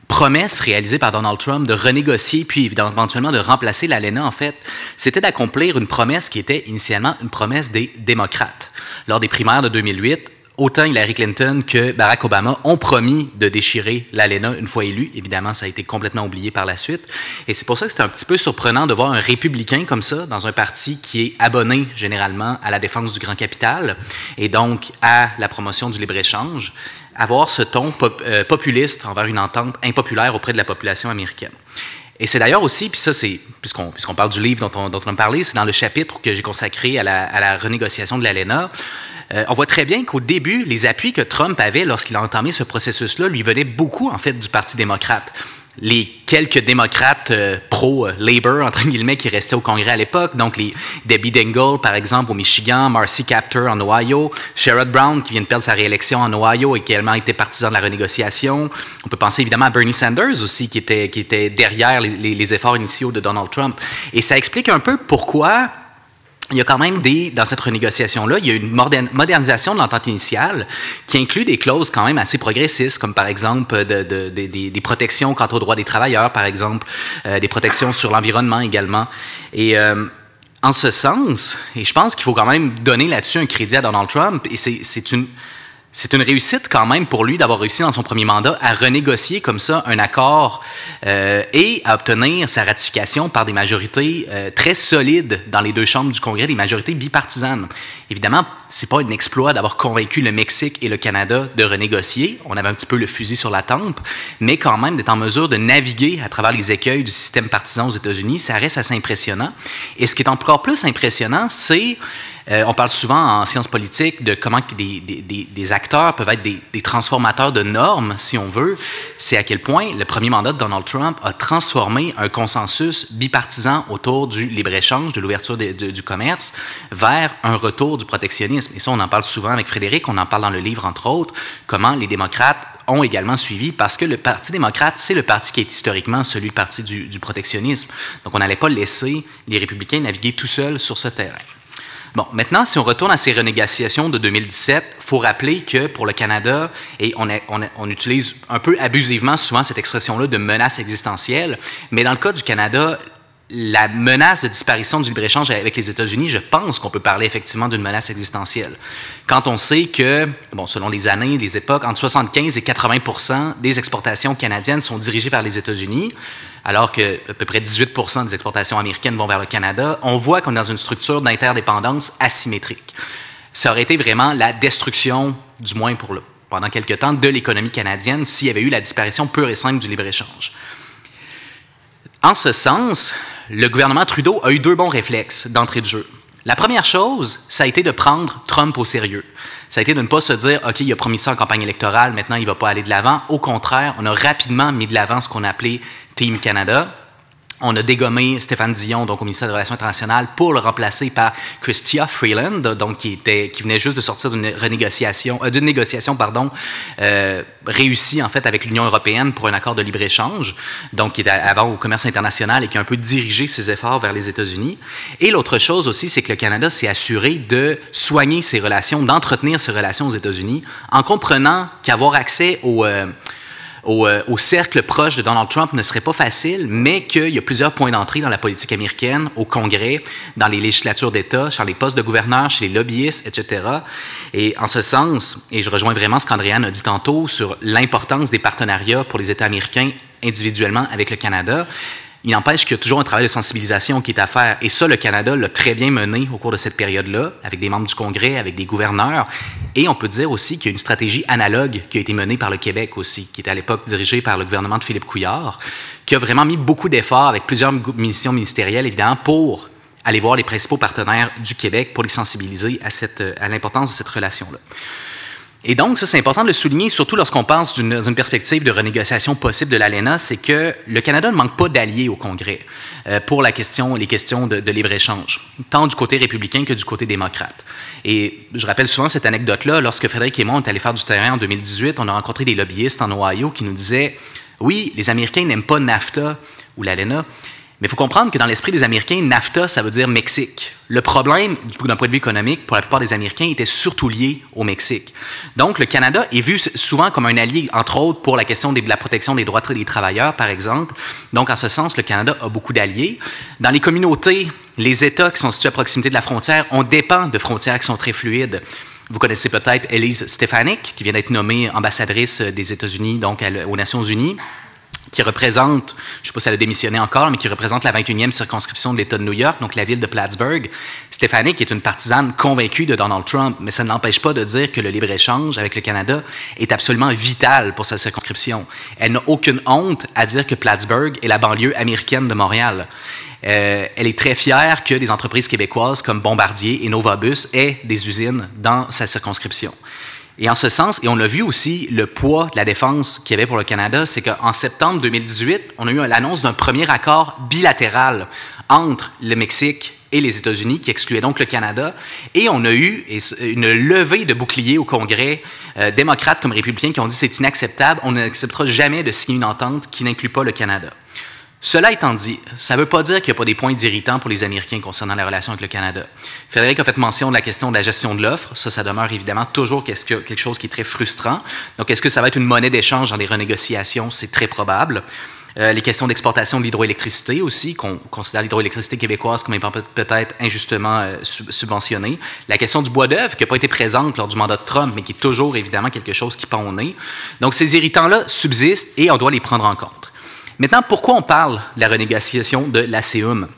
promesse réalisée par Donald Trump de renégocier puis éventuellement de remplacer l'ALENA, en fait, c'était d'accomplir une promesse qui était initialement une promesse des démocrates. Lors des primaires de 2008, autant Hillary Clinton que Barack Obama ont promis de déchirer l'ALENA une fois élu. Évidemment, ça a été complètement oublié par la suite. Et c'est pour ça que c'est un petit peu surprenant de voir un républicain comme ça dans un parti qui est abonné généralement à la défense du grand capital et donc à la promotion du libre-échange, avoir ce ton populiste envers une entente impopulaire auprès de la population américaine. Et c'est d'ailleurs aussi, puis ça c'est, puisqu'on parle du livre dont on a parlé, c'est dans le chapitre que j'ai consacré à la renégociation de l'ALENA, on voit très bien qu'au début, les appuis que Trump avait lorsqu'il a entamé ce processus-là lui venaient beaucoup, en fait, du Parti démocrate. Les quelques démocrates pro-Labor, entre guillemets, qui restaient au Congrès à l'époque, donc les Debbie Dingell, par exemple, au Michigan, Marcy Kaptur en Ohio, Sherrod Brown, qui vient de perdre sa réélection en Ohio et qui également était partisan de la renégociation. On peut penser évidemment à Bernie Sanders aussi, qui était derrière les efforts initiaux de Donald Trump. Et ça explique un peu pourquoi il y a quand même dans cette renégociation-là, il y a une modernisation de l'entente initiale qui inclut des clauses quand même assez progressistes, comme par exemple des protections quant aux droits des travailleurs, par exemple, des protections sur l'environnement également. Et en ce sens, et je pense qu'il faut quand même donner là-dessus un crédit à Donald Trump, et c'est une réussite quand même pour lui d'avoir réussi dans son premier mandat à renégocier comme ça un accord et à obtenir sa ratification par des majorités très solides dans les deux chambres du Congrès, des majorités bipartisanes. Évidemment, c'est pas un exploit d'avoir convaincu le Mexique et le Canada de renégocier. On avait un petit peu le fusil sur la tempe, mais quand même d'être en mesure de naviguer à travers les écueils du système partisan aux États-Unis, ça reste assez impressionnant. Et ce qui est encore plus impressionnant, c'est on parle souvent en sciences politiques de comment des acteurs peuvent être des transformateurs de normes, si on veut. C'est à quel point le premier mandat de Donald Trump a transformé un consensus bipartisan autour du libre-échange, de l'ouverture du commerce, vers un retour du protectionnisme. Et ça, on en parle souvent avec Frédéric, on en parle dans le livre, entre autres, comment les démocrates ont également suivi, parce que le Parti démocrate, c'est le parti qui est historiquement celui du parti du protectionnisme. Donc, on n'allait pas laisser les républicains naviguer tout seuls sur ce terrain. Bon, maintenant, si on retourne à ces renégociations de 2017, il faut rappeler que pour le Canada, et on utilise un peu abusivement souvent cette expression-là de menace existentielle, mais dans le cas du Canada, la menace de disparition du libre-échange avec les États-Unis, je pense qu'on peut parler effectivement d'une menace existentielle. Quand on sait que, bon, selon les années, les époques, entre 75 et 80% des exportations canadiennes sont dirigées vers les États-Unis, alors que à peu près 18% des exportations américaines vont vers le Canada, on voit qu'on est dans une structure d'interdépendance asymétrique. Ça aurait été vraiment la destruction, du moins pendant quelque temps, de l'économie canadienne s'il y avait eu la disparition pure et simple du libre-échange. En ce sens, le gouvernement Trudeau a eu deux bons réflexes d'entrée de jeu. La première chose, ça a été de prendre Trump au sérieux. Ça a été de ne pas se dire « OK, il a promis ça en campagne électorale, maintenant il ne va pas aller de l'avant ». Au contraire, on a rapidement mis de l'avant ce qu'on a appelé Team Canada. On a dégommé Stéphane Dion, donc au ministère des Relations internationales, pour le remplacer par Chrystia Freeland, donc qui venait juste de sortir d'une négociation réussie en fait avec l'Union européenne pour un accord de libre-échange, donc qui était avant au commerce international et qui a un peu dirigé ses efforts vers les États-Unis. Et l'autre chose aussi, c'est que le Canada s'est assuré de soigner ses relations, d'entretenir ses relations aux États-Unis, en comprenant qu'avoir accès au cercle proche de Donald Trump ne serait pas facile, mais qu'il y a plusieurs points d'entrée dans la politique américaine, au Congrès, dans les législatures d'État, sur les postes de gouverneurs, chez les lobbyistes, etc. Et en ce sens, et je rejoins vraiment ce qu'Andréane a dit tantôt sur l'importance des partenariats pour les États américains individuellement avec le Canada, Il n'empêche qu'il y a toujours un travail de sensibilisation qui est à faire. Et ça, le Canada l'a très bien mené au cours de cette période-là, avec des membres du Congrès, avec des gouverneurs. Et on peut dire aussi qu'il y a une stratégie analogue qui a été menée par le Québec aussi, qui était à l'époque dirigée par le gouvernement de Philippe Couillard, qui a vraiment mis beaucoup d'efforts avec plusieurs missions ministérielles, évidemment, pour aller voir les principaux partenaires du Québec pour les sensibiliser à l'importance de cette relation-là. Et donc, ça, c'est important de le souligner, surtout lorsqu'on pense d'une perspective de renégociation possible de l'ALENA, c'est que le Canada ne manque pas d'alliés au Congrès pour les questions de libre-échange, tant du côté républicain que du côté démocrate. Et je rappelle souvent cette anecdote-là, lorsque Frédéric et moi, on est allés faire du terrain en 2018, on a rencontré des lobbyistes en Ohio qui nous disaient « Oui, les Américains n'aiment pas NAFTA ou l'ALENA, mais il faut comprendre que dans l'esprit des Américains, NAFTA, ça veut dire Mexique. Le problème, d'un point de vue économique, pour la plupart des Américains, était surtout lié au Mexique. Donc, le Canada est vu souvent comme un allié, entre autres, pour la question de la protection des droits des travailleurs, par exemple. Donc, en ce sens, le Canada a beaucoup d'alliés. Dans les communautés, les États qui sont situés à proximité de la frontière, on dépend de frontières qui sont très fluides. Vous connaissez peut-être Elise Stefanik, qui vient d'être nommée ambassadrice des États-Unis, donc aux Nations Unies, qui représente, je ne sais pas si elle a démissionné encore, mais qui représente la 21e circonscription de l'État de New York, donc la ville de Plattsburgh. Stéphanie, qui est une partisane convaincue de Donald Trump, mais ça ne l'empêche pas de dire que le libre-échange avec le Canada est absolument vital pour sa circonscription. Elle n'a aucune honte à dire que Plattsburgh est la banlieue américaine de Montréal. Elle est très fière que des entreprises québécoises comme Bombardier et Novabus aient des usines dans sa circonscription. Et en ce sens, et on a vu aussi le poids de la défense qu'il y avait pour le Canada, c'est qu'en septembre 2018, on a eu l'annonce d'un premier accord bilatéral entre le Mexique et les États-Unis, qui excluait donc le Canada, et on a eu une levée de boucliers au Congrès, démocrates comme républicains, qui ont dit c'est inacceptable, on n'acceptera jamais de signer une entente qui n'inclut pas le Canada. Cela étant dit, ça ne veut pas dire qu'il n'y a pas des points irritants pour les Américains concernant la relation avec le Canada. Frédéric a fait mention de la question de la gestion de l'offre. Ça demeure évidemment toujours quelque chose qui est très frustrant. Donc, est-ce que ça va être une monnaie d'échange dans des renégociations? C'est très probable. Les questions d'exportation de l'hydroélectricité aussi, qu'on considère l'hydroélectricité québécoise comme étant peut-être injustement subventionnée. La question du bois d'œuvre, qui n'a pas été présente lors du mandat de Trump, mais qui est toujours évidemment quelque chose qui pend au nez. Donc, ces irritants-là subsistent et on doit les prendre en compte. Maintenant, pourquoi on parle de la renégociation de l'ACEUM?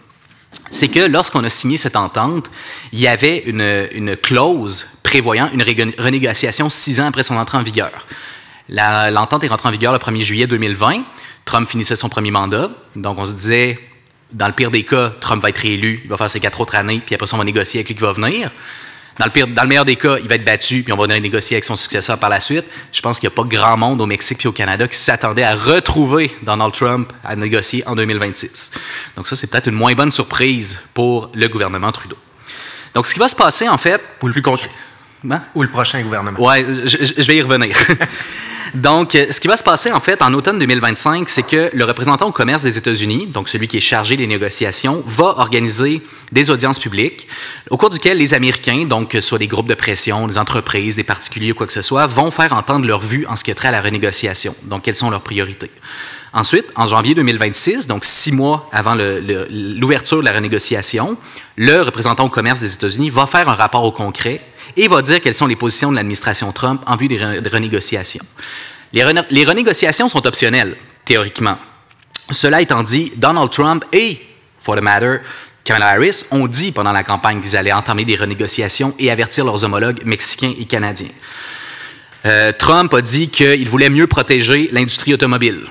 C'est que lorsqu'on a signé cette entente, il y avait une clause prévoyant une renégociation 6 ans après son entrée en vigueur. L'entente est rentrée en vigueur le 1er juillet 2020. Trump finissait son premier mandat. Donc, on se disait, dans le pire des cas, Trump va être réélu, il va faire ses 4 autres années, puis après ça, on va négocier avec lui qui va venir. Dans le meilleur des cas, il va être battu, puis on va négocier avec son successeur par la suite. Je pense qu'il n'y a pas grand monde au Mexique et au Canada qui s'attendait à retrouver Donald Trump à négocier en 2026. Donc ça, c'est peut-être une moins bonne surprise pour le gouvernement Trudeau. Donc ce qui va se passer, en fait, ou le plus concret, ou le prochain gouvernement. Oui, je vais y revenir. Donc, ce qui va se passer, en fait, en automne 2025, c'est que le représentant au commerce des États-Unis, donc celui qui est chargé des négociations, va organiser des audiences publiques au cours duquel les Américains, donc soit des groupes de pression, des entreprises, des particuliers ou quoi que ce soit, vont faire entendre leur vue en ce qui a trait à la renégociation. Donc, quelles sont leurs priorités. Ensuite, en janvier 2026, donc 6 mois avant l'ouverture de la renégociation, le représentant au commerce des États-Unis va faire un rapport au Congrès et va dire quelles sont les positions de l'administration Trump en vue des renégociations. Les renégociations sont optionnelles, théoriquement. Cela étant dit, Donald Trump et, for the matter, Kamala Harris ont dit pendant la campagne qu'ils allaient entamer des renégociations et avertir leurs homologues mexicains et canadiens. Trump a dit qu'il voulait mieux protéger l'industrie automobile.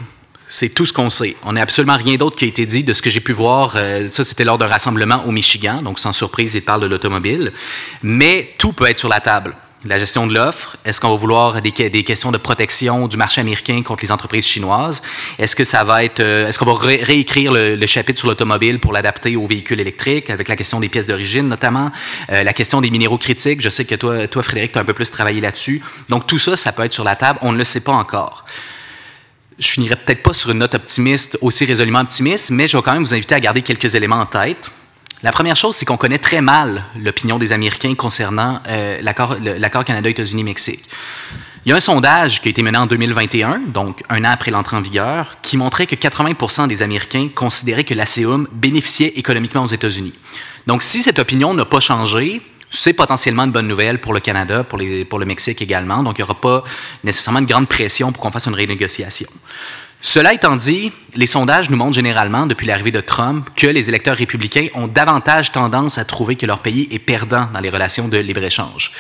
C'est tout ce qu'on sait. On n'a absolument rien d'autre qui a été dit de ce que j'ai pu voir. Ça, c'était lors d'un rassemblement au Michigan, donc sans surprise, il parle de l'automobile. Mais tout peut être sur la table. La gestion de l'offre, est-ce qu'on va vouloir des questions de protection du marché américain contre les entreprises chinoises? Est-ce que ça va être, est-ce qu'on va réécrire le chapitre sur l'automobile pour l'adapter aux véhicules électriques, avec la question des pièces d'origine notamment, la question des minéraux critiques? Je sais que toi Frédéric, tu as un peu plus travaillé là-dessus. Donc tout ça, ça peut être sur la table. On ne le sait pas encore. Je finirai peut-être pas sur une note optimiste, aussi résolument optimiste, mais je vais quand même vous inviter à garder quelques éléments en tête. La première chose, c'est qu'on connaît très mal l'opinion des Américains concernant l'accord Canada-États-Unis-Mexique. Il y a un sondage qui a été mené en 2021, donc un an après l'entrée en vigueur, qui montrait que 80% des Américains considéraient que l'ACEUM bénéficiait économiquement aux États-Unis. Donc, si cette opinion n'a pas changé, c'est potentiellement une bonne nouvelle pour le Canada, pour le Mexique également. Donc, il n'y aura pas nécessairement une grande pression pour qu'on fasse une renégociation. Cela étant dit, les sondages nous montrent généralement, depuis l'arrivée de Trump, que les électeurs républicains ont davantage tendance à trouver que leur pays est perdant dans les relations de libre-échange.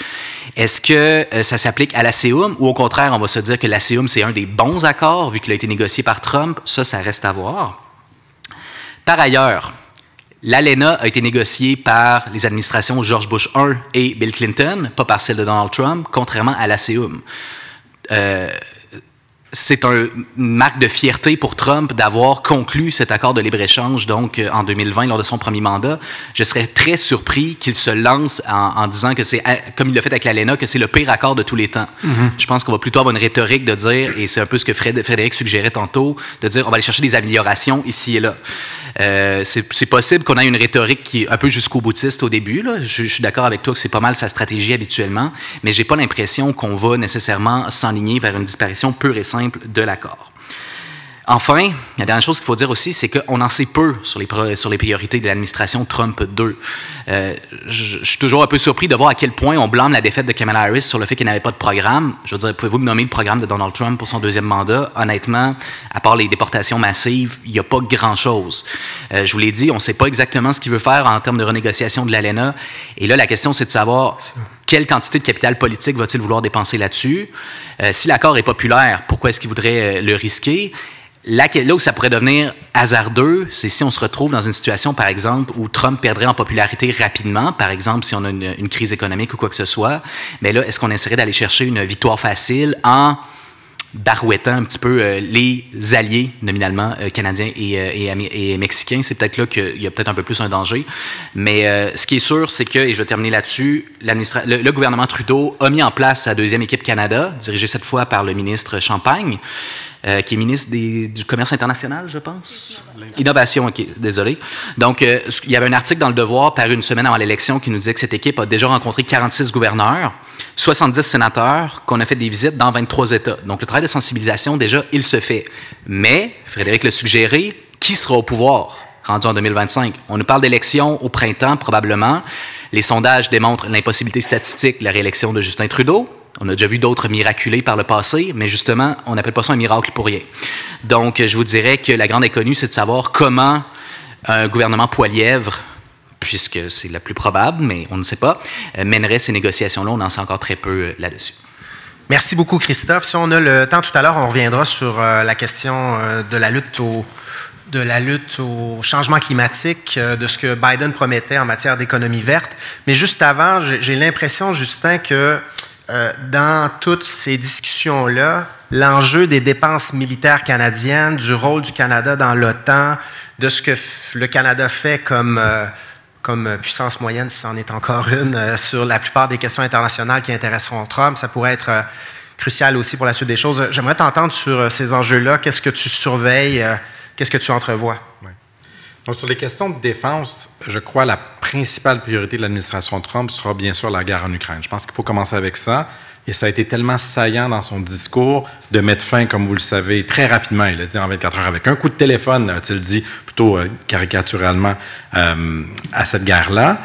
Est-ce que ça s'applique à l'ASEUM ou au contraire, on va se dire que l'ASEUM, c'est un des bons accords vu qu'il a été négocié par Trump? Ça reste à voir. Par ailleurs, l'ALENA a été négocié par les administrations George Bush I et Bill Clinton, pas par celle de Donald Trump, contrairement à l'ASEUM. C'est une marque de fierté pour Trump d'avoir conclu cet accord de libre-échange, donc en 2020, lors de son premier mandat. Je serais très surpris qu'il se lance en disant que c'est, comme il l'a fait avec l'ALENA, que c'est le pire accord de tous les temps. Je pense qu'on va plutôt avoir une rhétorique de dire, et c'est un peu ce que Frédéric suggérait tantôt, de dire on va aller chercher des améliorations ici et là. C'est possible qu'on ait une rhétorique qui est un peu jusqu'au boutiste au début. Là. Je suis d'accord avec toi que c'est pas mal sa stratégie habituellement, mais j'ai pas l'impression qu'on va nécessairement s'enligner vers une disparition pure et simple de l'accord. Enfin, la dernière chose qu'il faut dire aussi, c'est qu'on en sait peu sur les priorités de l'administration Trump 2. Je suis toujours un peu surpris de voir à quel point on blâme la défaite de Kamala Harris sur le fait qu'il n'avait pas de programme. Je veux dire, pouvez-vous me nommer le programme de Donald Trump pour son deuxième mandat? Honnêtement, à part les déportations massives, il n'y a pas grand-chose. Je vous l'ai dit, on ne sait pas exactement ce qu'il veut faire en termes de renégociation de l'ALENA. Et là, la question, c'est de savoir quelle quantité de capital politique va-t-il vouloir dépenser là-dessus? Si l'accord est populaire, pourquoi est-ce qu'il voudrait le risquer? Là où ça pourrait devenir hasardeux, c'est si on se retrouve dans une situation, par exemple, où Trump perdrait en popularité rapidement, par exemple, si on a une crise économique ou quoi que ce soit. Mais là, est-ce qu'on essaierait d'aller chercher une victoire facile en barouettant un petit peu les alliés, nominalement, canadiens et mexicains? C'est peut-être là qu'il y a peut-être un peu plus un danger. Mais ce qui est sûr, c'est que, et je vais terminer là-dessus, le gouvernement Trudeau a mis en place sa deuxième équipe Canada, dirigée cette fois par le ministre Champagne, qui est ministre du Commerce international, je pense. Innovation, OK, désolé. Donc, il y avait un article dans Le Devoir paru une semaine avant l'élection qui nous disait que cette équipe a déjà rencontré 46 gouverneurs, 70 sénateurs, qu'on a fait des visites dans 23 États. Donc, le travail de sensibilisation, déjà, il se fait. Mais, Frédéric l'a suggéré, qui sera au pouvoir rendu en 2025? On nous parle d'élections au printemps, probablement. Les sondages démontrent l'impossibilité statistique de la réélection de Justin Trudeau. On a déjà vu d'autres miraculés par le passé, mais justement, on n'appelle pas ça un miracle pour rien. Donc, je vous dirais que la grande inconnue, c'est de savoir comment un gouvernement Poilièvre, puisque c'est la plus probable, mais on ne sait pas, mènerait ces négociations-là. On en sait encore très peu là-dessus. Merci beaucoup, Christophe. Si on a le temps tout à l'heure, on reviendra sur la question de la lutte au changement climatique, de ce que Biden promettait en matière d'économie verte. Mais juste avant, j'ai l'impression, Justin, que dans toutes ces discussions-là, l'enjeu des dépenses militaires canadiennes, du rôle du Canada dans l'OTAN, de ce que le Canada fait comme puissance moyenne, si c'en est encore une, sur la plupart des questions internationales qui intéresseront Trump, ça pourrait être crucial aussi pour la suite des choses. J'aimerais t'entendre sur ces enjeux-là. Qu'est-ce que tu surveilles? Qu'est-ce que tu entrevois? Oui. Donc, sur les questions de défense, je crois que la principale priorité de l'administration Trump sera bien sûr la guerre en Ukraine. Je pense qu'il faut commencer avec ça. Et ça a été tellement saillant dans son discours de mettre fin, comme vous le savez, très rapidement. Il a dit en 24 heures, avec un coup de téléphone, a-t-il dit, plutôt caricaturalement, à cette guerre-là.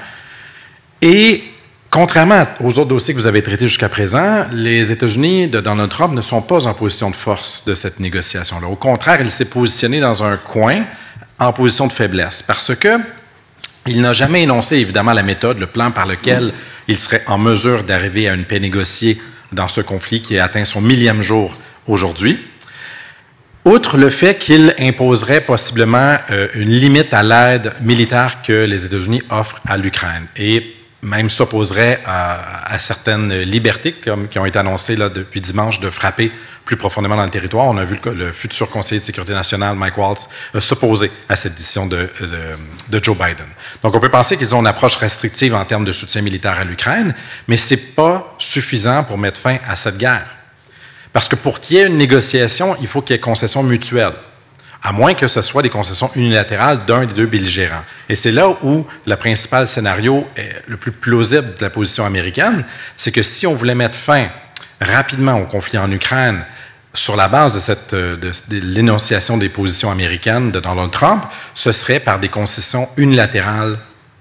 Et contrairement aux autres dossiers que vous avez traités jusqu'à présent, les États-Unis de Donald Trump ne sont pas en position de force de cette négociation-là. Au contraire, il s'est positionné dans un coin en position de faiblesse, parce que il n'a jamais énoncé, évidemment, la méthode, le plan par lequel il serait en mesure d'arriver à une paix négociée dans ce conflit qui a atteint son 1000e jour aujourd'hui. Outre le fait qu'il imposerait possiblement une limite à l'aide militaire que les États-Unis offrent à l'Ukraine, et même s'opposerait à certaines libertés qui ont été annoncées là, depuis dimanche de frapper plus profondément dans le territoire. On a vu le futur conseiller de sécurité nationale, Mike Waltz, s'opposer à cette décision de Joe Biden. Donc, on peut penser qu'ils ont une approche restrictive en termes de soutien militaire à l'Ukraine, mais ce n'est pas suffisant pour mettre fin à cette guerre. Parce que pour qu'il y ait une négociation, il faut qu'il y ait concession mutuelle, à moins que ce soit des concessions unilatérales d'un des deux belligérants. Et c'est là où le principal scénario est le plus plausible de la position américaine, c'est que si on voulait mettre fin rapidement au conflit en Ukraine sur la base de l'énonciation des positions américaines de Donald Trump, ce serait par des concessions unilatérales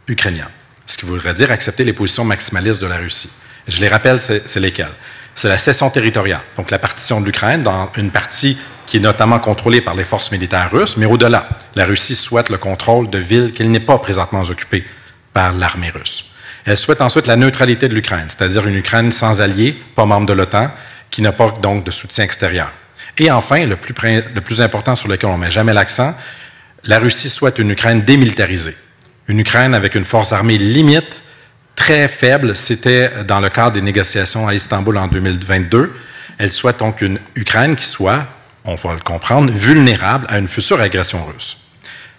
ukrainiennes, ce qui voudrait dire accepter les positions maximalistes de la Russie. Je les rappelle, c'est lesquelles? C'est la cession territoriale, donc la partition de l'Ukraine dans une partie qui est notamment contrôlée par les forces militaires russes, mais au-delà, la Russie souhaite le contrôle de villes qu'elle n'est pas présentement occupée par l'armée russe. Elle souhaite ensuite la neutralité de l'Ukraine, c'est-à-dire une Ukraine sans alliés, pas membre de l'OTAN, qui n'a pas donc de soutien extérieur. Et enfin, le plus important sur lequel on ne met jamais l'accent, la Russie souhaite une Ukraine démilitarisée. Une Ukraine avec une force armée limite, très faible. C'était dans le cadre des négociations à Istanbul en 2022. Elle souhaite donc une Ukraine qui soit, on va le comprendre, vulnérable à une future agression russe.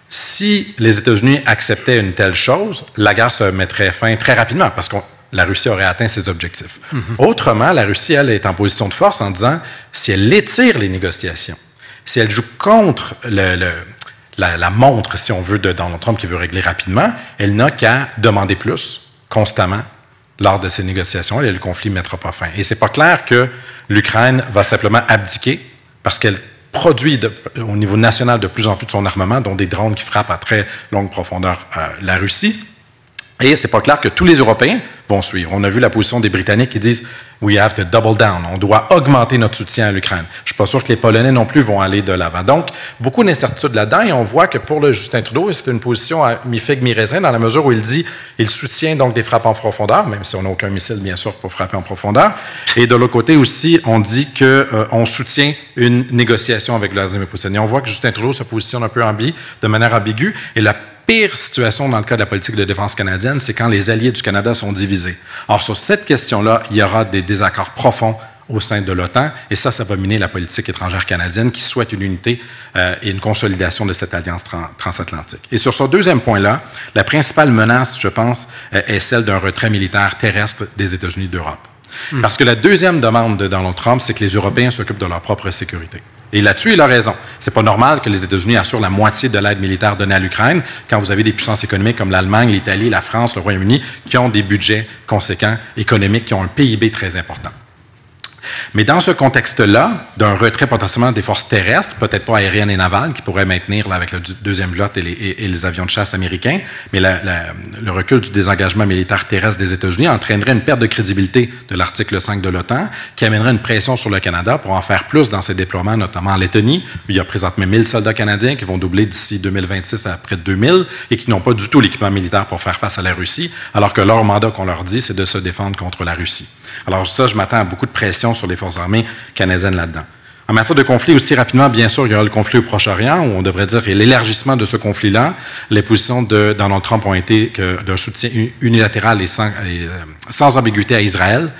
Si les États-Unis acceptaient une telle chose, la guerre se mettrait fin très rapidement parce que la Russie aurait atteint ses objectifs. Autrement, la Russie, elle, est en position de force en disant, si elle étire les négociations, si elle joue contre la montre, si on veut, de Donald Trump qui veut régler rapidement, elle n'a qu'à demander plus, constamment, lors de ces négociations, et le conflit ne mettra pas fin. Et c'est pas clair que l'Ukraine va simplement abdiquer parce qu'elle produit au niveau national de plus en plus de son armement, dont des drones qui frappent à très longue profondeur la Russie. Et c'est pas clair que tous les Européens vont suivre. On a vu la position des Britanniques qui disent « We have to double down ». On doit augmenter notre soutien à l'Ukraine. Je ne suis pas sûr que les Polonais non plus vont aller de l'avant. Donc, beaucoup d'incertitudes là-dedans. Et on voit que pour le Justin Trudeau, c'est une position à mi-figue, mi-raisin, dans la mesure où il dit il soutient donc des frappes en profondeur, même si on n'a aucun missile, bien sûr, pour frapper en profondeur. Et de l'autre côté aussi, on dit qu'on soutient une négociation avec Vladimir Poutine. Et on voit que Justin Trudeau se positionne un peu de manière ambiguë. Et la pire situation dans le cas de la politique de défense canadienne, c'est quand les alliés du Canada sont divisés. Or, sur cette question-là, il y aura des désaccords profonds au sein de l'OTAN, et ça va miner la politique étrangère canadienne qui souhaite une unité et une consolidation de cette alliance transatlantique. Et sur ce deuxième point-là, la principale menace, je pense, est celle d'un retrait militaire terrestre des États-Unis d'Europe. Parce que la deuxième demande de Donald Trump, c'est que les Européens s'occupent de leur propre sécurité. Et là-dessus, il a raison. C'est pas normal que les États-Unis assurent la moitié de l'aide militaire donnée à l'Ukraine quand vous avez des puissances économiques comme l'Allemagne, l'Italie, la France, le Royaume-Uni qui ont des budgets conséquents, économiques, qui ont un PIB très important. Mais dans ce contexte-là, d'un retrait potentiellement des forces terrestres, peut-être pas aériennes et navales, qui pourraient maintenir là, avec la deuxième flotte et les avions de chasse américains, mais le recul du désengagement militaire terrestre des États-Unis entraînerait une perte de crédibilité de l'article 5 de l'OTAN, qui amènerait une pression sur le Canada pour en faire plus dans ses déploiements, notamment en Lettonie, où il y a présentement 1000 soldats canadiens qui vont doubler d'ici 2026 à près de 2000 et qui n'ont pas du tout l'équipement militaire pour faire face à la Russie, alors que leur mandat qu'on leur dit, c'est de se défendre contre la Russie. Alors ça, je m'attends à beaucoup de pression sur les forces armées canadiennes là-dedans. En matière de conflit, aussi rapidement, bien sûr, il y aura le conflit au Proche-Orient, où on devrait dire que l'élargissement de ce conflit-là, les positions de Donald Trump ont été d'un soutien unilatéral et sans ambiguïté à Israël,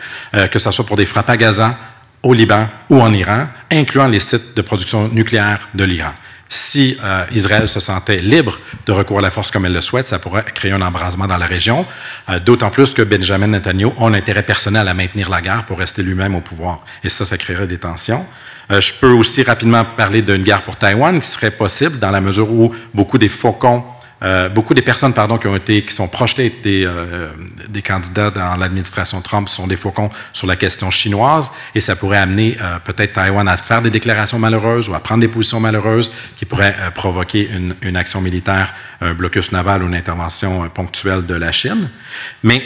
que ce soit pour des frappes à Gaza, au Liban ou en Iran, incluant les sites de production nucléaire de l'Iran. Si Israël se sentait libre de recourir à la force comme elle le souhaite, ça pourrait créer un embrasement dans la région, d'autant plus que Benjamin Netanyahu a un intérêt personnel à maintenir la guerre pour rester lui-même au pouvoir. Et ça créerait des tensions. Je peux aussi rapidement parler d'une guerre pour Taïwan qui serait possible dans la mesure où beaucoup des personnes qui sont projetées des candidats dans l'administration Trump sont des faucons sur la question chinoise et ça pourrait amener peut-être Taïwan à faire des déclarations malheureuses ou à prendre des positions malheureuses qui pourraient provoquer une action militaire, un blocus naval ou une intervention ponctuelle de la Chine. Mais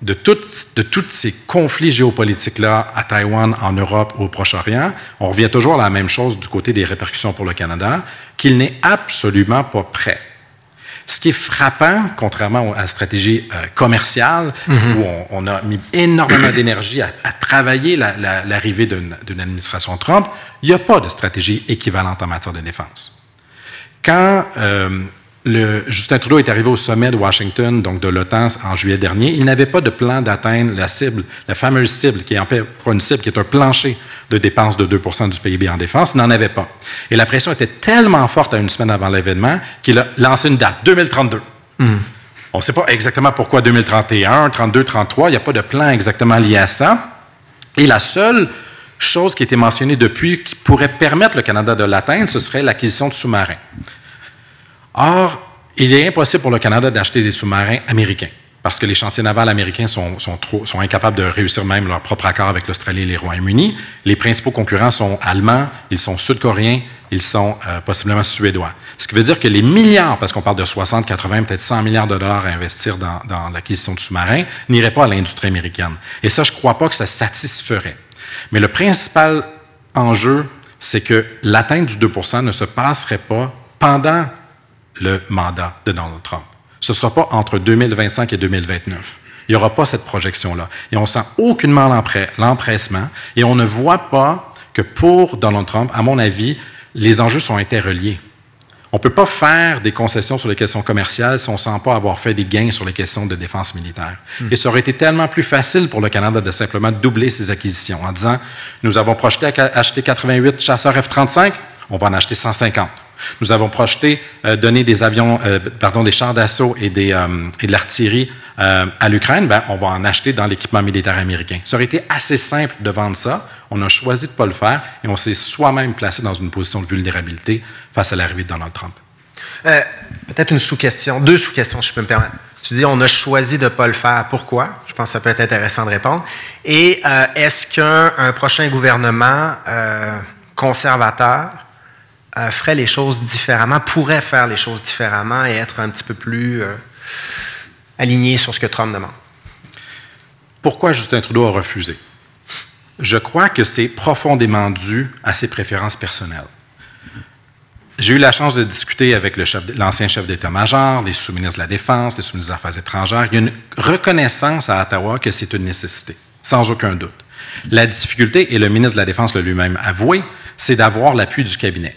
de tous ces conflits géopolitiques-là à Taïwan, en Europe, au Proche-Orient, on revient toujours à la même chose du côté des répercussions pour le Canada, qu'il n'est absolument pas prêt. Ce qui est frappant, contrairement à la stratégie commerciale, où on a mis énormément d'énergie à travailler l'arrivée d'une administration Trump, il n'y a pas de stratégie équivalente en matière de défense. Quand Justin Trudeau est arrivé au sommet de Washington, donc de l'OTAN, en juillet dernier, il n'avait pas de plan d'atteindre la cible, la fameuse cible, qui est pas une cible, qui est un plancher de dépenses de 2% du PIB en défense, il n'en avait pas. Et la pression était tellement forte à une semaine avant l'événement qu'il a lancé une date, 2032. On ne sait pas exactement pourquoi 2031, 32, 33, il n'y a pas de plan exactement lié à ça. Et la seule chose qui a été mentionnée depuis qui pourrait permettre le Canada de l'atteindre, ce serait l'acquisition de sous-marins. Or, il est impossible pour le Canada d'acheter des sous-marins américains parce que les chantiers navals américains sont incapables de réussir même leur propre accord avec l'Australie et les Royaumes-Unis. Les principaux concurrents sont allemands, ils sont sud-coréens, ils sont possiblement suédois. Ce qui veut dire que les milliards, parce qu'on parle de 60, 80, peut-être 100 milliards de dollars à investir dans l'acquisition de sous-marins, n'iraient pas à l'industrie américaine. Et ça, je ne crois pas que ça satisferait. Mais le principal enjeu, c'est que l'atteinte du 2 % ne se passerait pas pendant le mandat de Donald Trump. Ce ne sera pas entre 2025 et 2029. Il n'y aura pas cette projection-là. Et on ne sent aucunement l'empressement et on ne voit pas que pour Donald Trump, à mon avis, les enjeux sont interreliés. On ne peut pas faire des concessions sur les questions commerciales si on ne sent pas avoir fait des gains sur les questions de défense militaire. Et ça aurait été tellement plus facile pour le Canada de simplement doubler ses acquisitions en disant « Nous avons projeté acheter 88 chasseurs F-35, on va en acheter 150. Nous avons projeté donner des avions, des chars d'assaut et de l'artillerie à l'Ukraine, on va en acheter dans l'équipement militaire américain. » Ça aurait été assez simple de vendre ça. On a choisi de ne pas le faire et on s'est soi-même placé dans une position de vulnérabilité face à l'arrivée de Donald Trump. Peut-être une sous-question, 2 sous-questions, si je peux me permettre. Tu dis, on a choisi de ne pas le faire. Pourquoi? Je pense que ça peut être intéressant de répondre. Et est-ce qu'un prochain gouvernement conservateur ferait les choses différemment, pourrait faire les choses différemment et être un petit peu plus aligné sur ce que Trump demande? Pourquoi Justin Trudeau a refusé? Je crois que c'est profondément dû à ses préférences personnelles. J'ai eu la chance de discuter avec l'ancien chef d'état-major, les sous-ministres de la Défense, les sous-ministres des Affaires étrangères. Il y a une reconnaissance à Ottawa que c'est une nécessité, sans aucun doute. La difficulté, et le ministre de la Défense l'a lui-même avoué, c'est d'avoir l'appui du cabinet.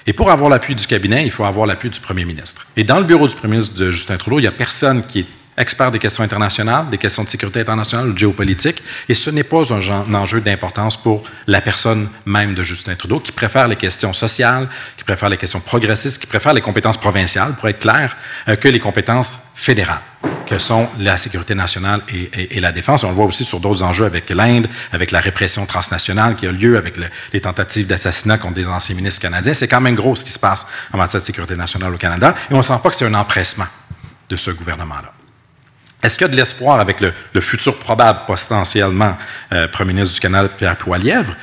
Et pour avoir l'appui du cabinet, il faut avoir l'appui du premier ministre. Et dans le bureau du premier ministre de Justin Trudeau, il n'y a personne qui est expert des questions internationales, des questions de sécurité internationale ou de géopolitique, et ce n'est pas un enjeu d'importance pour la personne même de Justin Trudeau, qui préfère les questions sociales, qui préfère les questions progressistes, qui préfère les compétences provinciales, pour être clair, que les compétences fédérales, que sont la sécurité nationale et la défense. On le voit aussi sur d'autres enjeux avec l'Inde, avec la répression transnationale qui a lieu, avec les tentatives d'assassinat contre des anciens ministres canadiens. C'est quand même gros ce qui se passe en matière de sécurité nationale au Canada, et on ne sent pas que c'est un empressement de ce gouvernement-là. Est-ce qu'il y a de l'espoir avec le futur probable, potentiellement, premier ministre du Canada, Pierre Poilievre?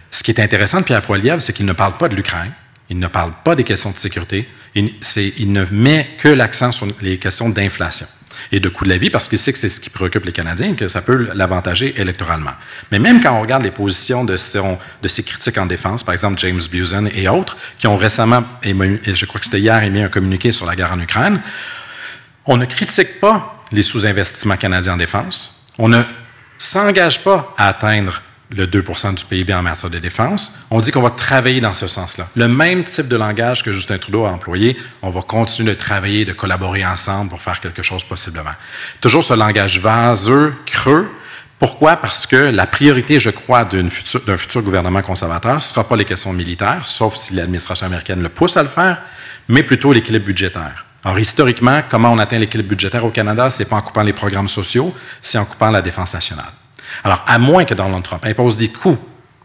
Ce qui est intéressant de Pierre Poilievre, c'est qu'il ne parle pas de l'Ukraine, il ne parle pas des questions de sécurité, il ne met que l'accent sur les questions d'inflation et de coût de la vie, parce qu'il sait que c'est ce qui préoccupe les Canadiens et que ça peut l'avantager électoralement. Mais même quand on regarde les positions de ses critiques en défense, par exemple James Busen et autres, qui ont récemment, je crois que c'était hier, émis un communiqué sur la guerre en Ukraine, on ne critique pas les sous-investissements canadiens en défense. On ne s'engage pas à atteindre le 2 % du PIB en matière de défense. On dit qu'on va travailler dans ce sens-là. Le même type de langage que Justin Trudeau a employé, on va continuer de travailler, de collaborer ensemble pour faire quelque chose possiblement. Toujours ce langage vaseux, creux. Pourquoi? Parce que la priorité, je crois, d'un futur gouvernement conservateur, ce ne sera pas les questions militaires, sauf si l'administration américaine le pousse à le faire, mais plutôt l'équilibre budgétaire. Alors, historiquement, comment on atteint l'équilibre budgétaire au Canada? Ce n'est pas en coupant les programmes sociaux, c'est en coupant la défense nationale. Alors, à moins que Donald Trump impose des coûts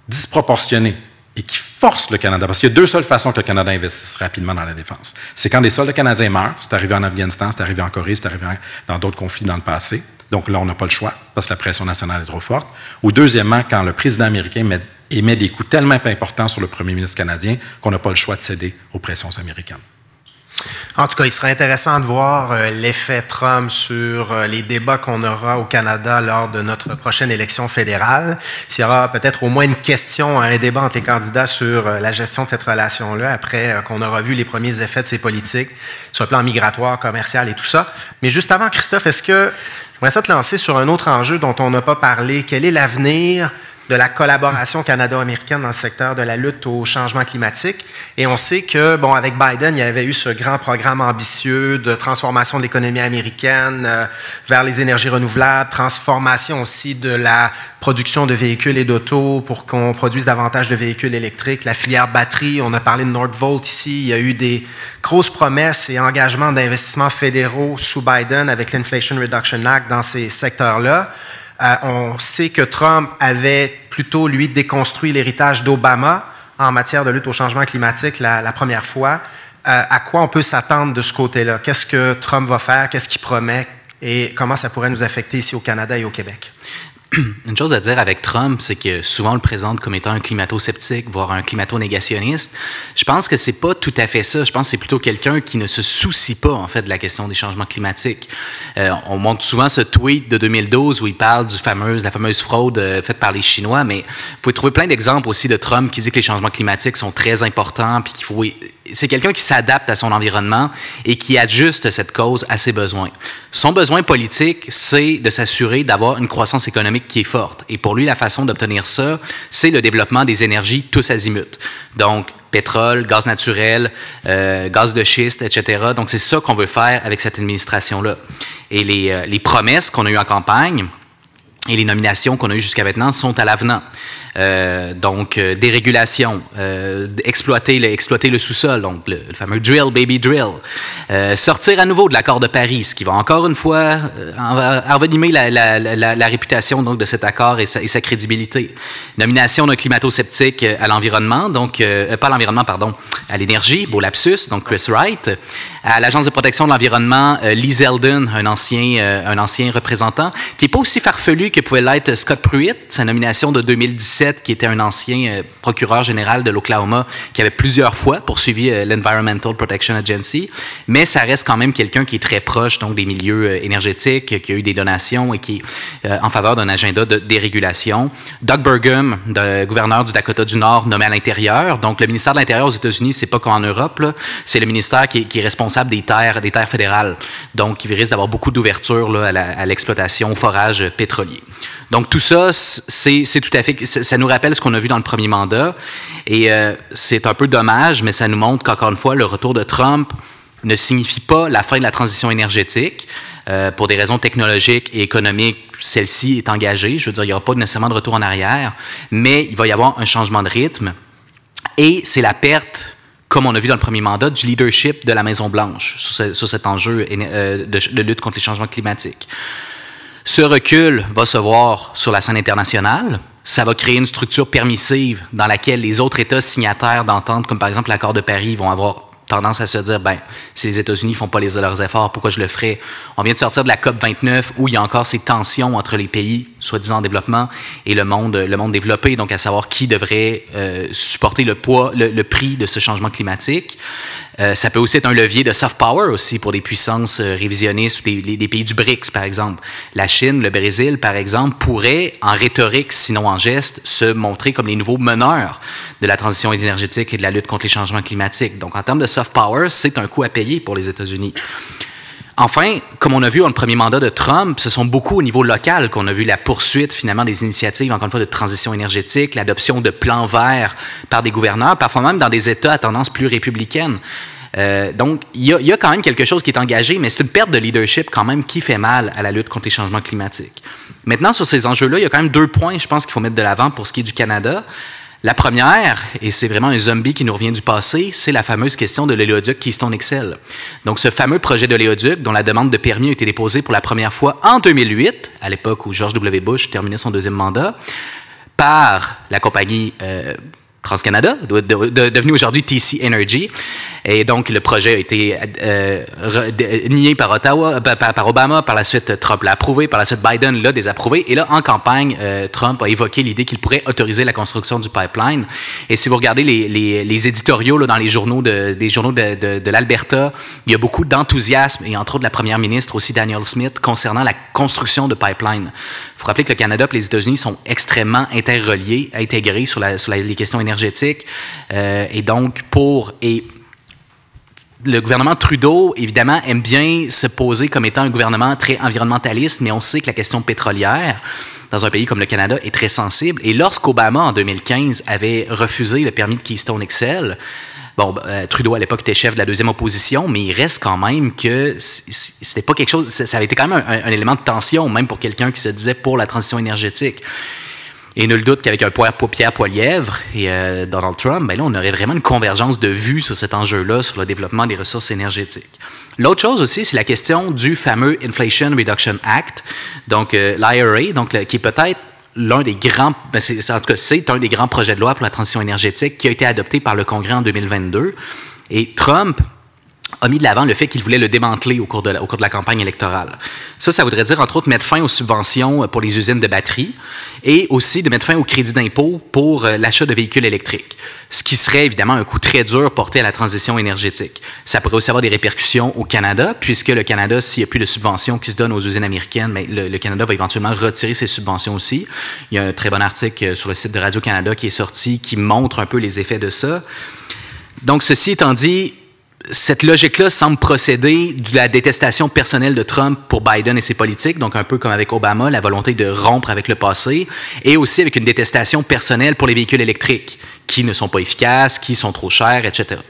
disproportionnés et qui forcent le Canada, parce qu'il y a 2 seules façons que le Canada investisse rapidement dans la défense. C'est quand des soldats canadiens meurent, c'est arrivé en Afghanistan, c'est arrivé en Corée, c'est arrivé dans d'autres conflits dans le passé. Donc là, on n'a pas le choix, parce que la pression nationale est trop forte. Ou deuxièmement, quand le président américain émet des coûts tellement importants sur le premier ministre canadien qu'on n'a pas le choix de céder aux pressions américaines. En tout cas, il sera intéressant de voir l'effet Trump sur les débats qu'on aura au Canada lors de notre prochaine élection fédérale. S'il y aura peut-être au moins une question, un débat entre les candidats sur la gestion de cette relation-là, après qu'on aura vu les premiers effets de ces politiques sur le plan migratoire, commercial et tout ça. Mais juste avant, Christophe, est-ce que j'aimerais ça te lancer sur un autre enjeu dont on n'a pas parlé? Quel est l'avenir de la collaboration canado-américaine dans le secteur de la lutte au changement climatique? Et on sait que, bon, avec Biden, il y avait eu ce grand programme ambitieux de transformation de l'économie américaine vers les énergies renouvelables, transformation aussi de la production de véhicules et d'autos pour qu'on produise davantage de véhicules électriques, la filière batterie, on a parlé de Northvolt ici, il y a eu des grosses promesses et engagements d'investissements fédéraux sous Biden avec l'Inflation Reduction Act dans ces secteurs-là. On sait que Trump avait plutôt, lui, déconstruit l'héritage d'Obama en matière de lutte au changement climatique la première fois. À quoi on peut s'attendre de ce côté-là? Qu'est-ce que Trump va faire? Qu'est-ce qu'il promet? Et comment ça pourrait nous affecter ici au Canada et au Québec? Une chose à dire avec Trump, c'est que souvent on le présente comme étant un climato-sceptique, voire un climato-négationniste. Je pense que c'est pas tout à fait ça. Je pense que c'est plutôt quelqu'un qui ne se soucie pas, en fait, de la question des changements climatiques. On montre souvent ce tweet de 2012 où il parle de la fameuse fraude faite par les Chinois, mais vous pouvez trouver plein d'exemples aussi de Trump qui dit que les changements climatiques sont très importants, puis qu'il faut... C'est quelqu'un qui s'adapte à son environnement et qui ajuste cette cause à ses besoins. Son besoin politique, c'est de s'assurer d'avoir une croissance économique qui est forte. Et pour lui, la façon d'obtenir ça, c'est le développement des énergies tous azimuts. Donc, pétrole, gaz naturel, gaz de schiste, etc. Donc, c'est ça qu'on veut faire avec cette administration-là. Et les promesses qu'on a eues en campagne et les nominations qu'on a eues jusqu'à maintenant sont à l'avenant. Donc, dérégulation, exploiter le sous-sol, donc le fameux drill, baby drill. Sortir à nouveau de l'accord de Paris, ce qui va encore une fois envenimer la réputation donc, de cet accord et sa crédibilité. Nomination d'un climato-sceptique à l'environnement, donc, pas à l'environnement, pardon, à l'énergie, beau lapsus, donc Chris Wright. À l'Agence de protection de l'environnement, Lee Zeldin, un ancien représentant, qui n'est pas aussi farfelu que pouvait l'être Scott Pruitt, sa nomination de 2017, qui était un ancien procureur général de l'Oklahoma, qui avait plusieurs fois poursuivi l'Environmental Protection Agency, mais ça reste quand même quelqu'un qui est très proche donc, des milieux énergétiques, qui a eu des donations et qui est en faveur d'un agenda de dérégulation. Doug Burgum, gouverneur du Dakota du Nord, nommé à l'intérieur. Donc, le ministère de l'Intérieur aux États-Unis, c'est pas comme en Europe, là. C'est le ministère qui est responsable des terres fédérales. Donc, il risque d'avoir beaucoup d'ouverture à l'exploitation, au forage pétrolier. Donc, tout ça, c'est tout à fait... Ça nous rappelle ce qu'on a vu dans le premier mandat. Et c'est un peu dommage, mais ça nous montre qu'encore une fois, le retour de Trump ne signifie pas la fin de la transition énergétique. Pour des raisons technologiques et économiques, celle-ci est engagée. Je veux dire, il n'y aura pas nécessairement de retour en arrière, mais il va y avoir un changement de rythme. Et c'est la perte, comme on a vu dans le premier mandat, du leadership de la Maison-Blanche sur cet enjeu de lutte contre les changements climatiques. Ce recul va se voir sur la scène internationale. Ça va créer une structure permissive dans laquelle les autres États signataires d'entente, comme par exemple l'accord de Paris, vont avoir tendance à se dire, ben, si les États-Unis ne font pas leurs efforts, pourquoi je le ferais? On vient de sortir de la COP29 où il y a encore ces tensions entre les pays, soi-disant en développement, et le monde développé, donc à savoir qui devrait supporter le prix de ce changement climatique. Ça peut aussi être un levier de soft power aussi pour des puissances révisionnistes, des pays du BRICS, par exemple. La Chine, le Brésil, par exemple, pourraient, en rhétorique, sinon en geste, se montrer comme les nouveaux meneurs de la transition énergétique et de la lutte contre les changements climatiques. Donc, en termes de soft power, c'est un coût à payer pour les États-Unis. Enfin, comme on a vu dans le premier mandat de Trump, ce sont beaucoup au niveau local qu'on a vu la poursuite finalement des initiatives, encore une fois, de transition énergétique, l'adoption de plans verts par des gouverneurs, parfois même dans des États à tendance plus républicaine. Donc, il y a quand même quelque chose qui est engagé, mais c'est une perte de leadership quand même qui fait mal à la lutte contre les changements climatiques. Maintenant, sur ces enjeux-là, il y a quand même 2 points, je pense, qu'il faut mettre de l'avant pour ce qui est du Canada. La première, et c'est vraiment un zombie qui nous revient du passé, c'est la fameuse question de l'oléoduc Keystone XL. Donc, ce fameux projet d'oléoduc dont la demande de permis a été déposée pour la première fois en 2008, à l'époque où George W. Bush terminait son 2e mandat, par la compagnie TransCanada, devenue aujourd'hui TC Energy. Et donc, le projet a été nié par Obama. Par la suite, Trump l'a approuvé. Par la suite, Biden l'a désapprouvé. Et là, en campagne, Trump a évoqué l'idée qu'il pourrait autoriser la construction du pipeline. Et si vous regardez les éditoriaux là, dans les journaux de l'Alberta, il y a beaucoup d'enthousiasme, et entre autres de la première ministre aussi, Danielle Smith, concernant la construction de pipeline. Il faut rappeler que le Canada et les États-Unis sont extrêmement interreliés, intégrés sur les questions énergétiques. Et donc, le gouvernement Trudeau, évidemment, aime bien se poser comme étant un gouvernement très environnementaliste, mais on sait que la question pétrolière, dans un pays comme le Canada, est très sensible. Et lorsqu'Obama, en 2015, avait refusé le permis de Keystone XL, Trudeau, à l'époque, était chef de la 2e opposition, mais il reste quand même que c'était pas quelque chose... Ça avait été quand même un élément de tension, même pour quelqu'un qui se disait pour la transition énergétique. Et nul doute qu'avec un Pierre Poilievre et Donald Trump, ben là, on aurait vraiment une convergence de vues sur cet enjeu-là, sur le développement des ressources énergétiques. L'autre chose aussi, c'est la question du fameux Inflation Reduction Act, donc l'IRA, donc, qui est peut-être l'un des grands, c'est un des grands projets de loi pour la transition énergétique qui a été adopté par le Congrès en 2022. Et Trump a mis de l'avant le fait qu'il voulait le démanteler au cours de la campagne électorale. Ça voudrait dire, entre autres, mettre fin aux subventions pour les usines de batteries et aussi de mettre fin au crédit d'impôt pour l'achat de véhicules électriques, ce qui serait évidemment un coup très dur porté à la transition énergétique. Ça pourrait aussi avoir des répercussions au Canada, puisque le Canada, s'il n'y a plus de subventions qui se donnent aux usines américaines, bien, le Canada va éventuellement retirer ses subventions aussi. Il y a un très bon article sur le site de Radio-Canada qui est sorti, qui montre un peu les effets de ça. Donc, ceci étant dit, cette logique-là semble procéder de la détestation personnelle de Trump pour Biden et ses politiques, donc un peu comme avec Obama, la volonté de rompre avec le passé, et aussi avec une détestation personnelle pour les véhicules électriques, qui ne sont pas efficaces, qui sont trop chers, etc.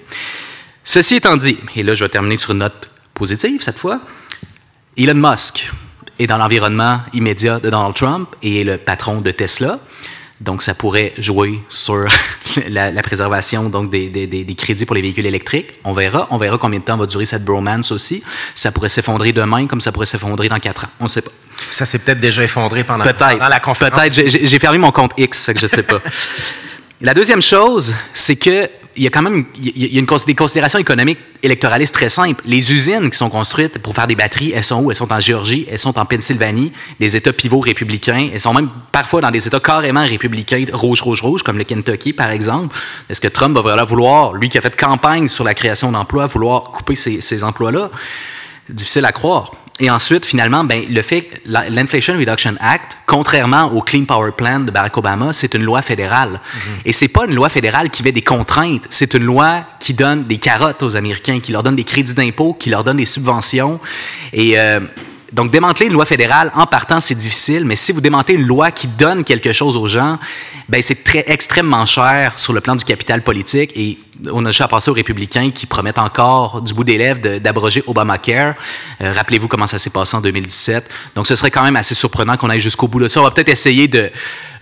Ceci étant dit, et là je vais terminer sur une note positive cette fois, Elon Musk est dans l'environnement immédiat de Donald Trump et est le patron de Tesla. Donc, ça pourrait jouer sur la préservation donc, des crédits pour les véhicules électriques. On verra combien de temps va durer cette bromance aussi. Ça pourrait s'effondrer demain comme ça pourrait s'effondrer dans 4 ans. On ne sait pas. Ça s'est peut-être déjà effondré pendant la conférence. Peut-être. J'ai fermé mon compte X, fait que je ne sais pas. La deuxième chose, c'est que il y a quand même des considérations économiques électoralistes très simples. Les usines qui sont construites pour faire des batteries, elles sont où? Elles sont en Géorgie, elles sont en Pennsylvanie, des États pivots républicains. Elles sont même parfois dans des États carrément républicains, rouge, comme le Kentucky, par exemple. Est-ce que Trump va vraiment vouloir, lui qui a fait campagne sur la création d'emplois, vouloir couper ces emplois-là? Difficile à croire. Et ensuite, finalement, ben, le fait que l'Inflation Reduction Act, contrairement au Clean Power Plan de Barack Obama, c'est une loi fédérale. Et c'est pas une loi fédérale qui met des contraintes, c'est une loi qui donne des carottes aux Américains, qui leur donne des crédits d'impôt, qui leur donne des subventions. Et donc, démanteler une loi fédérale, en partant, c'est difficile, mais si vous démantelez une loi qui donne quelque chose aux gens, ben c'est extrêmement cher sur le plan du capital politique. Et on a juste à passer aux républicains qui promettent encore du bout des lèvres d'abroger Obamacare. Rappelez-vous comment ça s'est passé en 2017. Donc, ce serait quand même assez surprenant qu'on aille jusqu'au bout de ça. On va peut-être essayer de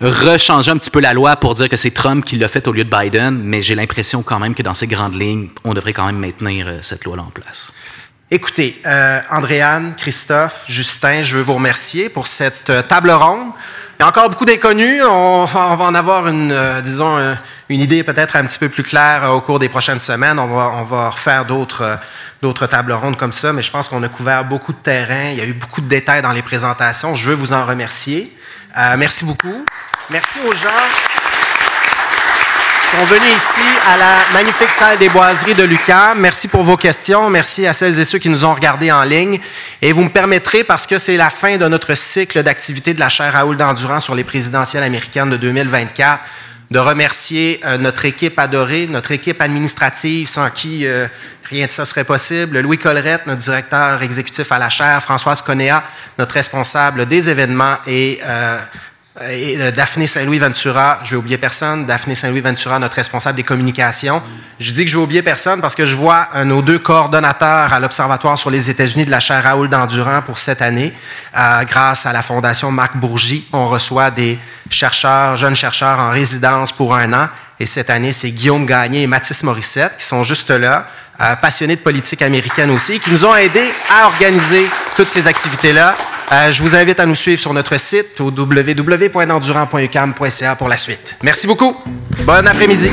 rechanger un petit peu la loi pour dire que c'est Trump qui l'a fait au lieu de Biden, mais j'ai l'impression quand même que dans ces grandes lignes, on devrait quand même maintenir cette loi-là en place. Écoutez, Andréane, Christophe, Justin, je veux vous remercier pour cette table ronde. Il y a encore beaucoup d'inconnus. On va en avoir une idée peut-être un petit peu plus claire au cours des prochaines semaines. On va refaire d'autres tables rondes comme ça, mais je pense qu'on a couvert beaucoup de terrain. Il y a eu beaucoup de détails dans les présentations. Je veux vous en remercier. Merci beaucoup. Merci aux gens qui sont venus ici à la magnifique salle des boiseries de l'UQAM. Merci pour vos questions. Merci à celles et ceux qui nous ont regardés en ligne. Et vous me permettrez, parce que c'est la fin de notre cycle d'activités de la chaire Raoul Dandurand sur les présidentielles américaines de 2024, de remercier notre équipe adorée, notre équipe administrative sans qui rien de ça serait possible. Louis Collerette, notre directeur exécutif à la chaire, Françoise Conéa, notre responsable des événements et Daphné Saint-Louis Ventura, je vais oublier personne, Daphné Saint-Louis Ventura, notre responsable des communications. Je dis que je vais oublier personne parce que je vois nos 2 coordonnateurs à l'Observatoire sur les États-Unis de la chaire Raoul Dandurand pour cette année. Grâce à la Fondation Marc Bourgie, on reçoit des jeunes chercheurs en résidence pour 1 an. Et cette année, c'est Guillaume Gagné et Mathis Morissette qui sont juste là, passionnés de politique américaine aussi, qui nous ont aidés à organiser toutes ces activités-là. Je vous invite à nous suivre sur notre site au www.dandurand.uqam.ca pour la suite. Merci beaucoup. Bon après-midi.